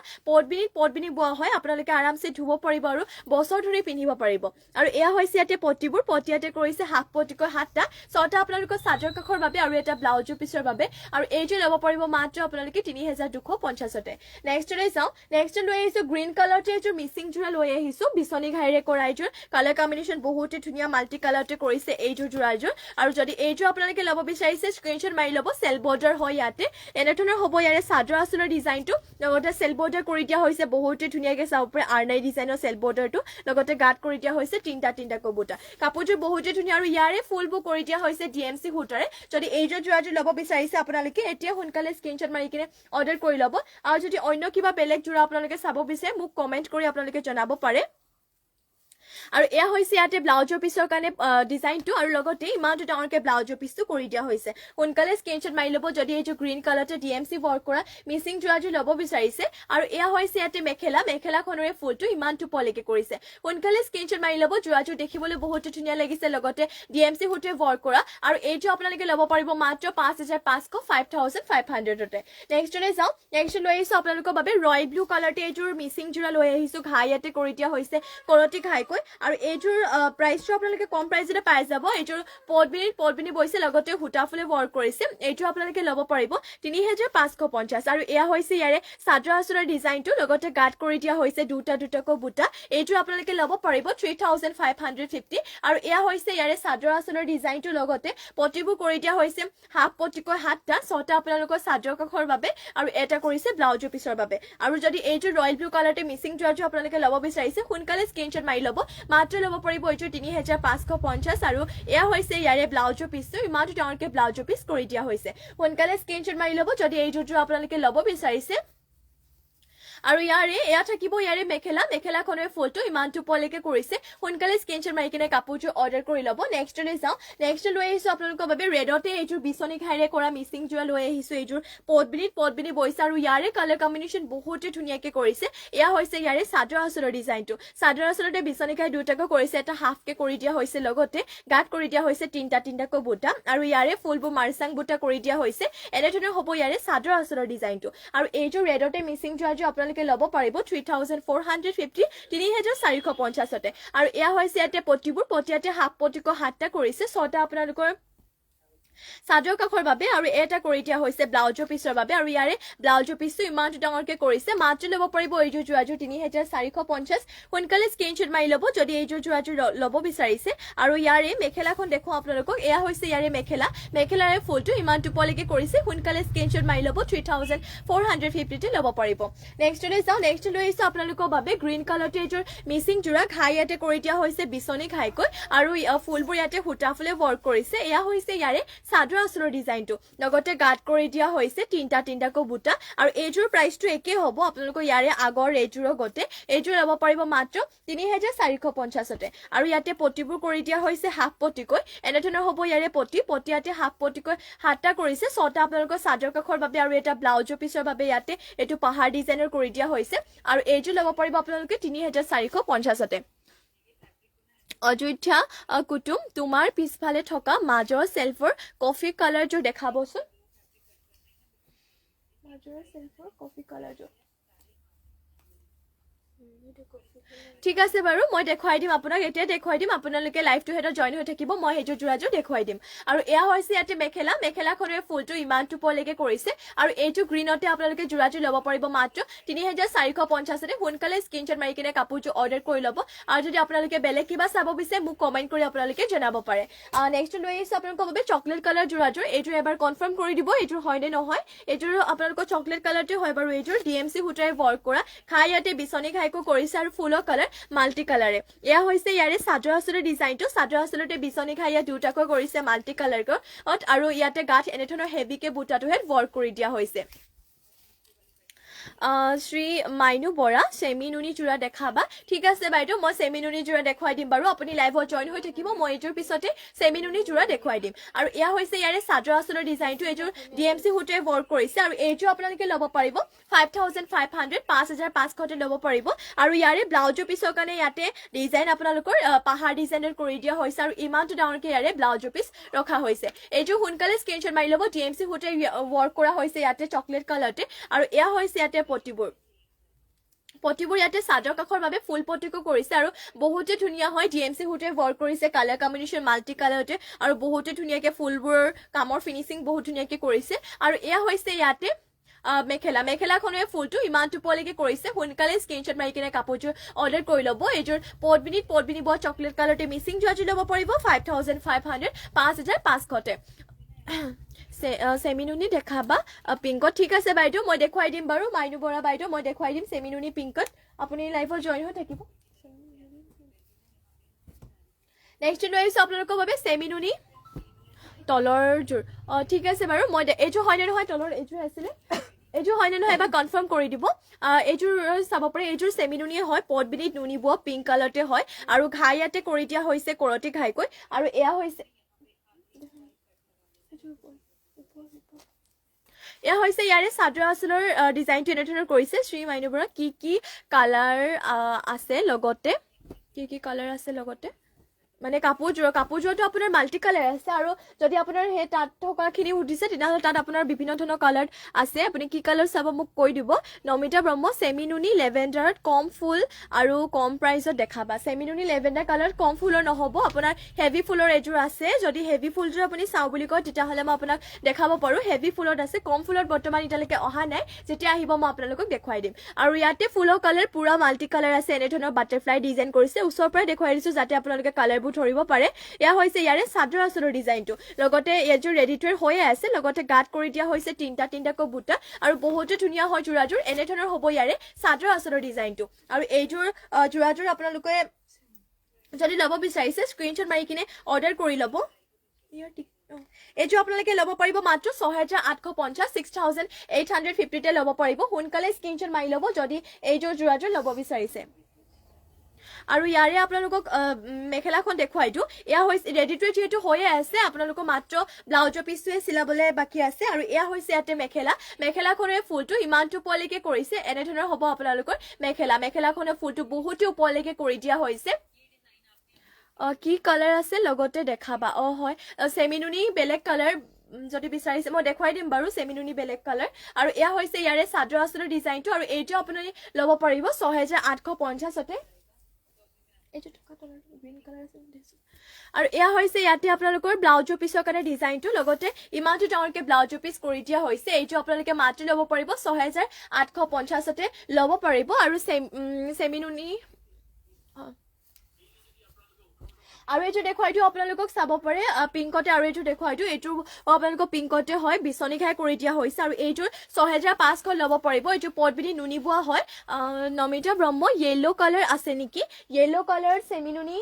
পদ্মিনী বোৱা হয় আপোনালোকে আৰামছে ধুব পাৰিব আৰু বছৰ ধৰি পিন্ধিব পাৰিব আৰু এয়া হৈছে ইয়াতে পটিবোৰ পটিয়াতে কৰিছে হাফ পটিকৈ 7টা 6টা আপোনালোকৰ চাদৰ কাখৰ বাবে আৰু এটা ব্লাউজৰ পিছৰ বাবে আৰু এইটো ল'ব পাৰিব মাত্ৰ আপোনালোকে 3250তে নেক্সট লৈ যাওঁ নেক্সট লৈ আহিছো গ্ৰীণ কালাৰতে এযোৰ মিচিং যোৰা লৈ আহিছো বিচনী ঘাইৰে কৰা এযোৰ কালাৰ কম্বিনেশ্যন বহুতে ধুনীয়া মাল্টি কালাৰতে কৰিছে এইযোৰ যোৰাযোৰ আৰু যদি এইযোৰ আপোনালোকে ল'ব বিচাৰিছে স্ক্ৰীনশ্বট মাৰি ল'ব চেল বৰ্ডাৰ হয় ইয়াতে এনেধৰণৰ হ'ব ইয়াৰে চাদৰ আঁচলৰ ডিজাইনটো লগতে চেল বৰ্ডাৰ কৰি দিয়া হৈছে বহুতে ধুনীয়াকে চাব পাৰে আৰ্নাই ডিজাইনৰ চেল বৰ্ডাৰটো লগতে গাঁত কৰি দিয়া হৈছে তিনিটাকৈ বুটা কাপোৰযোৰ বহুতে ধুনীয়া আৰু ইয়াৰে ফুলবোৰ কৰি দিয়া হৈছে DMC সূতাৰে যদি এইযোৰ যোৰাযোৰ ল'ব বিচাৰিছে আপোনালোকে এতিয়া সোনকালে স্ক্ৰীনশ্বট মাৰি কিনে অৰ্ডাৰ কৰি ল'ব আৰু যদি অন্য কিবা বেলেগ যোৰা আপোনালোকে চাব বিচাৰে মোক কমেণ্ট কৰি আপোনালোকে জনাব পাৰে আৰু এয়া হৈছে ইয়াতে ব্লাউজৰ পিছৰ কাৰণে ডিজাইনটো আৰু লগতে ইমানটো ডাঙৰকে ব্লাউজৰ পিছটো কৰি দিয়া হৈছে সোনকালে স্ক্ৰীনশ্বট মাৰি ল'ব যদি এইটো গ্ৰীণ কালাৰতে DMC ৱৰ্ক কৰা মিচিং যোৰাযোৰ ল'ব বিচাৰিছে আৰু এয়া হৈছে ইয়াতে মেখেলাখনৰে ফুলটো ইমানটো পলেকে কৰিছে সোনকালে স্ক্ৰীনশ্বট মাৰি ল'ব যোৰাযোৰ দেখিবলৈ বহুত ধুনীয়া লাগিছে লগতে DMC সূত্ৰে ৱৰ্ক কৰা আৰু এইটো আপোনালোকে ল'ব পাৰিব মাত্ৰ 5500 নেক্সটলে যাওঁ নেক্সট লৈ আহিছো আপোনালোকৰ বাবে ৰয়েল ব্লু কালাৰতে এইযোৰ মিচিং যোৰা লৈ আহিছো ঘাই ইয়াতে কৰি দিয়া হৈছে কৰতি ঘাইকৈ আৰু এইযোৰ প্ৰাইচটো আপোনালোকে কম প্ৰাইচতে পাই যাব এইযোৰ পটবিনি বৈছে লগতে হুটা ফুলে ৱৰ্ক কৰিছে এইটো আপোনালোকে ল'ব পাৰিব 3550 আৰু এয়া হৈছে ইয়াৰে চাদৰ আঁচলৰ ডিজাইনটো লগতে গাঁত কৰি দিয়া হৈছে দুটাকৈ বুটা এইটো আপোনালোকে ল'ব পাৰিব 3550 আৰু এয়া হৈছে ইয়াৰে চাদৰ আঁচলৰ ডিজাইনটো লগতে পটিবোৰ কৰি দিয়া হৈছে হাফ পটিকৈ 7টা 6টা আপোনালোকৰ চাদৰ কাষৰ বাবে আৰু এটা কৰিছে ব্লাউজৰ পিছৰ বাবে আৰু যদি এইযোৰ ৰয়েল ব্লু কালাৰতে মিচিং যোৰাযোৰ আপোনালোকে ল'ব বিচাৰিছে সোনকালে স্ক্ৰীনশ্বট মাৰি ল'ব মাত্ৰ ল'ব পাৰিব এইযোৰ 3550 আৰু এয়া হৈছে ইয়াৰে ব্লাউজৰ পিছটো ইমানটো ডাঙৰকে ব্লাউজৰ পিছ কৰি দিয়া হৈছে সোনকালে স্ক্ৰীনশ্বট মাৰি ল'ব যদি এইযোৰটো আপোনালোকে ল'ব বিচাৰিছে আৰু এয়া থাকিব ইয়াৰে মেখেলাখনৰ ফুলটো ইমানটো পলেকে কৰিছে সোনকালে স্ক্ৰীনশ্বট মাৰি কিনে কাপোৰযোৰ অৰ্ডাৰ কৰি ল'ব নেক্সটলৈ যাওঁ নেক্সট লৈ আহিছো আপোনালোকৰ বাবে ৰেডতে এইযোৰ বিচনী ঘাইৰে কৰা মিচিং যোৰা লৈ আহিছো এইযোৰ পটবিনি বৈছে আৰু ইয়াৰে কালাৰ কম্বিনেশ্যন বহুতে ধুনীয়াকে কৰিছে এয়া হৈছে ইয়াৰে চাদৰ আঁচলৰ ডিজাইনটো চাদৰ আঁচলতে বিচনী ঘাই দুটাকৈ কৰিছে এটা হাফকে কৰি দিয়া হৈছে লগতে গাঁত কৰি দিয়া হৈছে তিনিটাকৈ বুটা আৰু ইয়াৰে ফুলবোৰ মাৰ্চাং বুটা কৰি দিয়া হৈছে এনেধৰণৰ হ'ব ইয়াৰে চাদৰ আঁচলৰ ডিজাইনটো আৰু এইযোৰ ৰেডতে মিচিং যোৰাযোৰ আপোনালোকে ল'ব পাৰিব 3450 3450 আৰু এয়া হৈছে ইয়াতে পটিয়াতে হাফ পটিকৈ 7টা কৰিছে 6টা আপোনালোকৰ চাদৰ কাষৰ বাবে আৰু এটা কৰি দিয়া হৈছে ব্লাউজৰ পিছৰ বাবে আৰু ইয়াৰে ব্লাউজৰ পিছটো ইমানটো ডাঙৰকে কৰিছে মাত্ৰ ল'ব পাৰিব এইযোৰ যোৰাযোৰ 3450 সোনকালে স্ক্ৰীনশ্বট মাৰি ল'ব যদি এইযোৰ যোৰাযোৰ ল'ব বিচাৰিছে আৰু ইয়াৰে মেখেলাখন দেখুৱাও আপোনালোকক এয়া হৈছে ইয়াৰে মেখেলাৰে ফুলটো ইমানটো পলেকে কৰিছে সোনকালে স্ক্ৰীনশ্বট মাৰি ল'ব 3450 ল'ব পাৰিব নেক্সটলৈ যাওঁ নেক্সট লৈ আহিছো আপোনালোকৰ বাবে গ্ৰীণ কালাৰতে এইযোৰ মিচিং যোৰা ঘাই ইয়াতে কৰি দিয়া হৈছে বিচনী ঘাইকৈ আৰু ফুলবোৰ ইয়াতে হুটা ফুলে ৱৰ্ক কৰিছে এয়া হৈছে ইয়াৰে চাদৰ আঁচলৰ ডিজাইনটো লগতে গাঁত কৰি দিয়া হৈছে তিনিটাকৈ বুটা আৰু এইযোৰ প্ৰাইচটো একেই হ'ব আপোনালোকৰ ইয়াৰে আগৰ এইযোৰৰ গতে এইযোৰ ল'ব পাৰিব মাত্ৰ 3450 আৰু ইয়াতে পটিবোৰ কৰি দিয়া হৈছে হাফ পটিকৈ এনেধৰণৰ হ'ব ইয়াৰে পটিয়াতে হাফ পটিকৈ 7টা কৰিছে 6টা আপোনালোকৰ চাদৰ কাষৰ বাবে আৰু এটা ব্লাউজৰ পিছৰ বাবে ইয়াতে এইটো পাহাৰ ডিজাইনৰ কৰি দিয়া হৈছে আৰু এইযোৰ ল'ব পাৰিব আপোনালোকে 3450 অযোধ্যা কুটুম তোমাৰ পিছফালে থকা মাজৰ সেলফৰ কফি কালাৰযোৰ দেখাবচোন মাজৰ সেলফৰ কফি কালাৰযোৰ ঠিক আছে বাৰু মই দেখুৱাই দিম আপোনাক এতিয়া দেখুৱাই দিম আপোনালোকে লাইভটো হেডত জয়েন হৈ থাকিব মই এইযোৰ যোৰাযোৰ দেখুৱাই দিম আৰু এয়া হৈছে ইয়াতে মেখেলাখনৰ ফুলটো ইমানটো পলেকে কৰিছে আৰু এইটো গ্ৰীণতে আপোনালোকে যোৰাযোৰ ল'ব পাৰিব মাত্ৰ 3450 সোনকালে স্ক্ৰীনশ্বট মাৰি কিনে কাপোৰযোৰ অৰ্ডাৰ কৰি ল'ব আৰু যদি আপোনালোকে বেলেগ কিবা চাব বিচাৰে মোক কমেণ্ট কৰি আপোনালোকে জনাব পাৰে নেক্সট লৈ আহিছো আপোনালোকৰ বাবে চকলেট কালাৰ যোৰাযোৰ এইযোৰ এবাৰ কনফাৰ্ম কৰি দিব এইযোৰ হয় নে নহয় এইযোৰ আপোনালোকৰ চকলেট কালাৰটো হয় বাৰু এইযোৰ DMC সূতাৰে ৱৰ্ক কৰা ঘাই ইয়াতে বিচনী ঘাইকো কৰিছে আৰু ফুলৰ কালাৰ মাল্টি কালাৰে এয়া হৈছে ইয়াৰে চাদৰ আঁচলৰ ডিজাইনটো চাদৰ আঁচলতে বিচনী ঘাই ইয়াত দুটাকৈ কৰিছে মাল্টি কালাৰ আৰু ইয়াতে গাঁত এনেধৰণৰ হেভিকে বুটাটোহে ৱৰ্ক কৰি দিয়া হৈছে শ্ৰী মাইনু বৰা চেমি নুনি যোৰা দেখাবা ঠিক আছে বাইদেউ মই চেমি নুনি যোৰা দেখুৱাই দিম বাৰু আপুনি লাইভত জয়েন হৈ থাকিব মই এইটোৰ পিছতে চেমি নুনি যোৰা দেখুৱাই দিম আৰু এয়া হৈছে ইয়াৰে চাদৰ আঁচলৰ ডিজাইনটো এইযোৰ DMC সূতাৰে ৱৰ্ক কৰিছে আৰু এইযোৰ আপোনালোকে ল'ব পাৰিব 5500 5500 ল'ব পাৰিব আৰু ইয়াৰে ব্লাউজৰ পিছৰ কাৰণে ইয়াতে ডিজাইন আপোনালোকৰ পাহাৰ ডিজাইনৰ কৰি দিয়া হৈছে আৰু ইমানটো ডাঙৰকে ইয়াৰে ব্লাউজৰ পিছ ৰখা হৈছে এইযোৰ সোনকালে স্ক্ৰীনশ্বট মাৰি ল'ব DMC সূতাৰে ৱৰ্ক কৰা হৈছে ইয়াতে চকলেট কালাৰতে আৰু এয়া হৈছে ইয়াতে পটিবোৰ ইয়াতে চাদৰ কাষৰ বাবে ফুল পটিকো কৰিছে আৰু বহুতে ধুনীয়া হয় DMC সূতাৰে ৱৰ্ক কৰিছে কালাৰ কম্বিনেশ্যন মাল্টি কালাৰতে আৰু বহুতে ধুনীয়াকে ফুলবোৰৰ কামৰ ফিনিচিং বহুত ধুনীয়াকে কৰিছে আৰু এয়া হৈছে ইয়াতে মেখেলাখনৰ ফুলটো ইমানটো পলেকে কৰিছে সোনকালে স্ক্ৰীনশ্বট মাৰি কিনে কাপোৰযোৰ অৰ্ডাৰ কৰি ল'ব এইযোৰ পটবিনি বৰ চকলেট কালাৰতে মিচিং যোৰাযোৰ ল'ব পাৰিব 5500 5500 চেমিনুনি দেখাবা পিংকত ঠিক আছে বাইদেউ মই দেখুৱাই দিম বাৰু মাইনু বৰা বাইদেউ মই দেখুৱাই দিম চেমিনুনি পিংকত আপুনি লাইভত জয়েন হৈ থাকিব নেক্সট লৈ আহিছো আপোনালোকৰ বাবে চেমিনুনি তলৰ জোৰ ঠিক আছে বাৰু মই এইযোৰ হয় নে নহয় তলৰ এইযোৰ আছিলে এইযোৰ হয়নে নহয় এবাৰ কনফাৰ্ম কৰি দিব এইযোৰ চাব পাৰে এইযোৰ চেমিনুনিয়ে হয় পদবিনীত নুনি বোৱা পিংক কালাৰতে হয় আৰু ঘাই ইয়াতে কৰি দিয়া হৈছে কৰতি ঘাইকৈ আৰু এয়া হৈছে ইয়াৰে চাদৰ আঁচলৰ ডিজাইনটো এনেধৰণৰ কৰিছে শ্ৰী মাইনু বৰা কি কালাৰ আছে লগতে মানে কাপোৰযোৰতো আপোনাৰ মাল্টি কালাৰ আছে আৰু যদি আপোনাৰ সেই তাত থকাখিনি সুধিছে তেতিয়াহ'লে তাত আপোনাৰ বিভিন্ন ধৰণৰ কালাৰ আছে আপুনি কি কালাৰ চাব মোক কৈ দিব নমিতা ব্ৰহ্ম চেমিনুনি লেভেণ্ডাৰত কম ফুল আৰু কম প্ৰাইচত দেখাবা চেমিনুনি লেভেণ্ডাৰ কালাৰত কম ফুলৰ নহ'ব আপোনাৰ হেভি ফুলৰ এযোৰ আছে যদি হেভি ফুলযোৰ আপুনি চাওঁ বুলি কয় তেতিয়াহ'লে মই আপোনাক দেখাব পাৰোঁ হেভি ফুলত আছে কম ফুলত বৰ্তমান এতিয়ালৈকে অহা নাই যেতিয়া আহিব মই আপোনালোকক দেখুৱাই দিম আৰু ইয়াতে ফুলৰ কালাৰ পুৰা মাল্টি কালাৰ আছে এনেধৰণৰ বাটাৰফ্লাই ডিজাইন কৰিছে ওচৰৰ পৰা দেখুৱাই দিছোঁ যাতে আপোনালোকে কালাৰবোৰ ধৰিব পাৰে এয়া হৈছে ইয়াৰে চাদৰ আঁচলৰ ডিজাইনটো লগতে এযোৰ ৰেডি টু ৱেৰ হৈয়ে আছে লগতে গাঁত কৰি দিয়া হৈছে তিনিটাকৈ বুটা আৰু বহুতে ধুনীয়া হয় যোৰাযোৰ এনেধৰণৰ হ'ব ইয়াৰে চাদৰ আঁচলৰ ডিজাইনটো আৰু এইযোৰ যোৰাযোৰ আপোনালোকে যদি ল'ব বিচাৰিছে স্ক্ৰীনশ্বট মাৰি কিনে অৰ্ডাৰ কৰি ল'ব এইযোৰ আপোনালোকে ল'ব পাৰিব মাত্ৰ 6,850 6,850 ল'ব পাৰিব সোনকালে স্ক্ৰীনশ্বট মাৰি ল'ব যদি এইযোৰ যোৰাযোৰ ল'ব বিচাৰিছে আৰু ইয়াৰে আপোনালোকক মেখেলাখন দেখুৱাই দিওঁ এয়া হৈছে ৰেডি টু যিহেতু হৈয়ে আছে আপোনালোকৰ মাত্ৰ ব্লাউজৰ পিছটোৱে চিলাবলৈ বাকী আছে আৰু এয়া হৈছে ইয়াতে মেখেলাখনৰ ফুলটো ইমানটো ওপৰলৈকে কৰিছে এনেধৰণৰ হ'ব আপোনালোকৰ মেখেলাখনৰ ফুলটো বহুতে ওপৰলৈকে কৰি দিয়া হৈছে কি কালাৰ আছে লগতে দেখাবা হয় চেমিনুনি বেলেগ কালাৰ যদি বিচাৰিছে মই দেখুৱাই দিম বাৰু চেমিনুনি বেলেগ কালাৰ আৰু এয়া হৈছে ইয়াৰে চাদৰ আঁচলৰ ডিজাইনটো আৰু এইটো আপুনি ল'ব পাৰিব 6,850তে আৰু এয়া হৈছে ইয়াতে আপোনালোকৰ ব্লাউজৰ পিছৰ কাৰণে ডিজাইনটো লগতে ইমানটো ডাঙৰকে ব্লাউজৰ পিছ কৰি দিয়া হৈছে এইটো আপোনালোকে মাত্ৰ ল'ব পাৰিব 6,850তে ল'ব পাৰিব আৰু চেমিনুনি আৰু এইটো দেখুৱাই দিওঁ আপোনালোকক চাব পাৰে পিংকতে আৰু এইটো দেখুৱাই দিওঁ এইটো আপোনালোকক পিংকতে হয় বিচনী ঘাই কৰি দিয়া হৈছে আৰু এইটোৰ 6,500 ল'ব পাৰিব এইটো পদবিনী নুনি বোৱা হয় নমিতা ব্ৰহ্ম য়েল্লো কালাৰ আছে নেকি য়েল্লো কালাৰ চেমিনুনি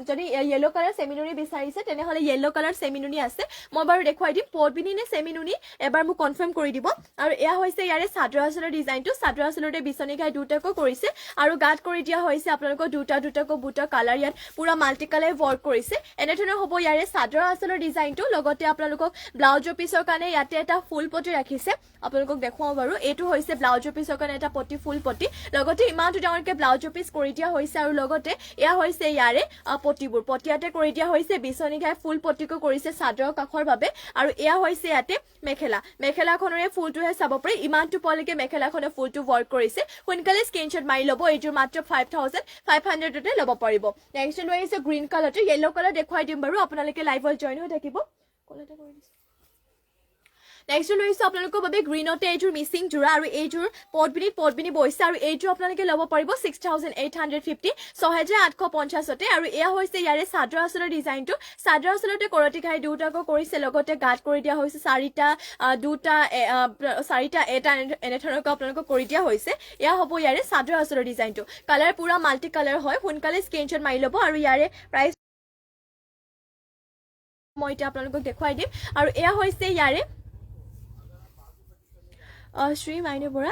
যদি য়েল্লো কালাৰ চেমিনুনি বিচাৰিছে তেনেহ'লে য়েল্লো কালাৰ চেমিনুনি আছে মই বাৰু দেখুৱাই দিম পদবিনী নে চেমিনুনি এবাৰ মোক কনফাৰ্ম কৰি দিব আৰু এয়া হৈছে ইয়াৰে চাদৰ আঁচলৰ ডিজাইনটো চাদৰ আঁচলতে বিচনী ঘাই দুটাকৈ কৰিছে আৰু গাঁত কৰি দিয়া হৈছে আপোনালোকৰ দুটাকৈ বুটা কালাৰ ইয়াত পুৰা মাল্টি কালাৰ ৱৰ্ক কৰিছে এনেধৰণৰ হ'ব ইয়াৰে চাদৰ আঁচলৰ ডিজাইনটো লগতে আপোনালোকক ব্লাউজৰ পিছৰ কাৰণে ইয়াতে এটা ফুল পটি ৰাখিছে আপোনালোকক দেখুৱাওঁ বাৰু এইটো হৈছে ব্লাউজৰ পিছৰ কাৰণে এটা পটি ফুল পটি লগতে ইমানটো ডাঙৰকৈ ব্লাউজৰ পিছ কৰি দিয়া হৈছে আৰু লগতে এয়া হৈছে ইয়াৰে পটিবোৰ পটিয়াতে কৰি দিয়া হৈছে বিচনী ঘাই ফুল পটিকো কৰিছে চাদৰৰ কাষৰ বাবে আৰু এয়া হৈছে ইয়াতে মেখেলাখনৰে ফুলটোহে চাব পাৰি ইমানটো পলৈকে মেখেলাখনৰ ফুলটো ৱৰ্ক কৰিছে সোনকালে স্ক্ৰীনশ্বট মাৰি ল'ব এইযোৰ মাত্ৰ 5,500তে ল'ব পাৰিব নেক্সট লৈ আহিছে গ্ৰীণ কালাৰটো য়েল্লো কালাৰ দেখুৱাই দিম বাৰু আপোনালোকে লাইভত জইন হৈ থাকিব নেক্সট লৈছোঁ আপোনালোকৰ বাবে গ্ৰীণতে এইযোৰ মিচিং যোৰা আৰু এইযোৰ পদবিনী বৈছে আৰু এইযোৰ আপোনালোকে ল'ব পাৰিব 6,850 6,850তে আৰু এয়া হৈছে ইয়াৰে চাদৰ আঁচলৰ ডিজাইনটো চাদৰ আঁচলতে কৰতি ঘাই দুটাকৈ কৰিছে লগতে গাঁত কৰি দিয়া হৈছে চাৰিটা এটা এনেধৰণকৈ আপোনালোকক কৰি দিয়া হৈছে এয়া হ'ব ইয়াৰে চাদৰ আঁচলৰ ডিজাইনটো কালাৰ পুৰা মাল্টি কালাৰ হয় সোনকালে স্ক্ৰীনশ্বট মাৰি ল'ব আৰু ইয়াৰে প্ৰাইচ মই এতিয়া আপোনালোকক দেখুৱাই দিম আৰু এয়া হৈছে ইয়াৰে শ্ৰী মাইনু বৰা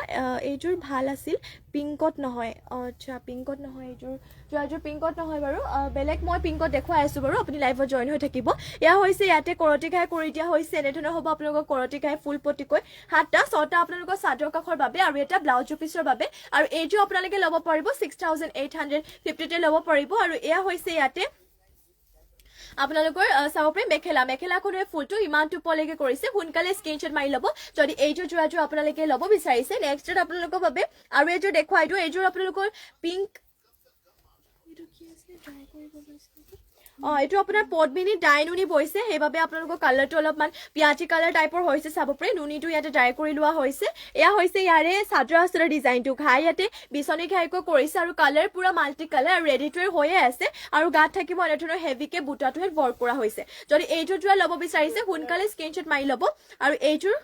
এইযোৰ ভাল আছিল পিংকত নহয় আচ্ছা পিংকত নহয় এইযোৰ পিংকত নহয় বাৰু বেলেগ মই পিংকত দেখুৱাই আছোঁ বাৰু আপুনি লাইভত জইন হৈ থাকিব এয়া হৈছে ইয়াতে কৰতি ঘাই কৰি দিয়া হৈছে এনেধৰণৰ হ'ব আপোনালোকৰ কৰতি ঘাই ফুল পটিকৈ 7টা আপোনালোকৰ চাদৰ কাষৰ বাবে আৰু এটা ব্লাউজৰ পিছৰ বাবে আৰু এইযোৰ আপোনালোকে ল'ব পাৰিব 6,850তে ল'ব পাৰিব আৰু এয়া হৈছে ইয়াতে আপোনালোকৰ চাব পাৰি মেখেলাখনৰ ফুলটো ইমানটো ওপৰলৈকে কৰিছে সোনকালে স্ক্ৰীনশ্বট মাৰি ল'ব যদি এইযোৰ যোৰাযোৰ আপোনালোকে ল'ব বিচাৰিছে নেক্সট আপোনালোকৰ বাবে আৰু এইযোৰ দেখুৱাই দিওঁ এইযোৰ আপোনালোকৰ পিংক এইটো আপোনাৰ পদ্মিনী ডাই নুনি বৈছে সেইবাবে আপোনালোকৰ কালাৰটো অলপমান পিয়াজি কালাৰ টাইপৰ হৈছে চাব পাৰি নুনিটো ইয়াতে ডাই কৰি লোৱা হৈছে এয়া হৈছে ইয়াৰে চাদৰ আঁচলৰ ডিজাইনটো ঘাই ইয়াতে বিচনী ঘাইকৈ কৰিছে আৰু কালাৰ পুৰা মাল্টি কালাৰ আৰু ৰেডি টু ৱেৰ হৈয়ে আছে আৰু গাত থাকিব এনেধৰণৰ হেভিকে বুটাটোহে ৱৰ্ক কৰা হৈছে যদি এইযোৰ যোৰা ল'ব বিচাৰিছে সোনকালে স্ক্ৰীনশ্বট মাৰি ল'ব আৰু এইযোৰ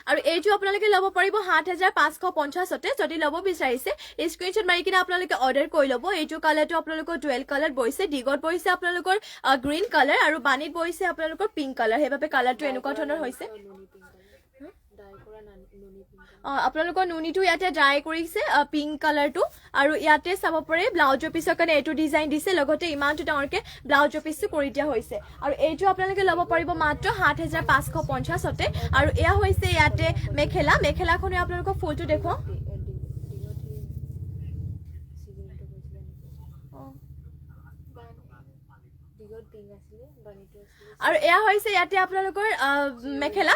আৰু এইটো আপোনালোকে ল'ব পাৰিব ৭৫৫০তে যদি ল'ব বিচাৰিছে স্ক্ৰীনশ্বট মাৰি কিনে আপোনালোকে অৰ্ডাৰ কৰি ল'ব এইটো কালাৰটো আপোনালোকৰ ডুৱেল কালাৰ বৈছে ডিগত বৈছে আপোনালোকৰ গ্ৰীণ কালাৰ আৰু বাণীত বৈছে আপোনালোকৰ পিংক কালাৰ সেইবাবে কালাৰটো এনেকুৱা ধৰণৰ হৈছে আপোনালোকৰ নুনিটো ইয়াতে ড্ৰাই কৰিছে পিংক কালাৰটো আৰু ইয়াতে চাব পাৰে ব্লাউজৰ পিছৰ কাৰণে এইটো ডিজাইন দিছে লগতে ইমানটো ডাঙৰকে ব্লাউজৰ পিছটো কৰি দিয়া হৈছে আৰু এইটো আপোনালোকে ল'ব পাৰিব মাত্ৰ ৭৫৫০তে আৰু এয়া হৈছে ইয়াতে মেখেলাখনে আপোনালোকৰ ফুলটো দেখুৱাওঁ আৰু এয়া হৈছে ইয়াতে আপোনালোকৰ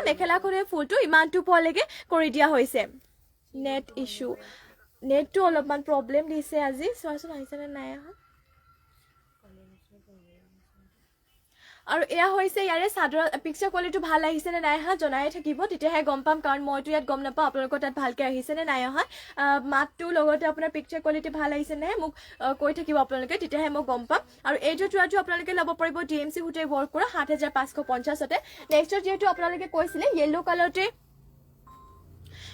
মেখেলাখনে ফুলটো ইমানটো পোৱালৈকে কৰি দিয়া হৈছে নেট ইছ্যু নেটটো অলপমান প্ৰব্লেম দিছে আজি চোৱাচোন আহিছেনে নাই অহা আৰু এয়া হৈছে ইয়াৰে চাদৰ পিকচাৰ কোৱালিটিটো ভাল আহিছে নে নাই অহা জনাই থাকিব তেতিয়াহে গম পাম কাৰণ মইতো ইয়াত গম নাপাওঁ আপোনালোকৰ তাত ভালকৈ আহিছে নে নাই অহা মাতটো লগতে আপোনাৰ পিকচাৰ কোৱালিটি ভাল আহিছে নে মোক কৈ থাকিব আপোনালোকে তেতিয়াহে মই গম পাম আৰু এইটো চোৱাটো আপোনালোকে ল'ব পাৰিব DMC সূতাই ৱৰ্ক কৰা ৭৫৫০তে নেক্সটত যিহেতু আপোনালোকে কৈছিলে য়েল্লো কালাৰতে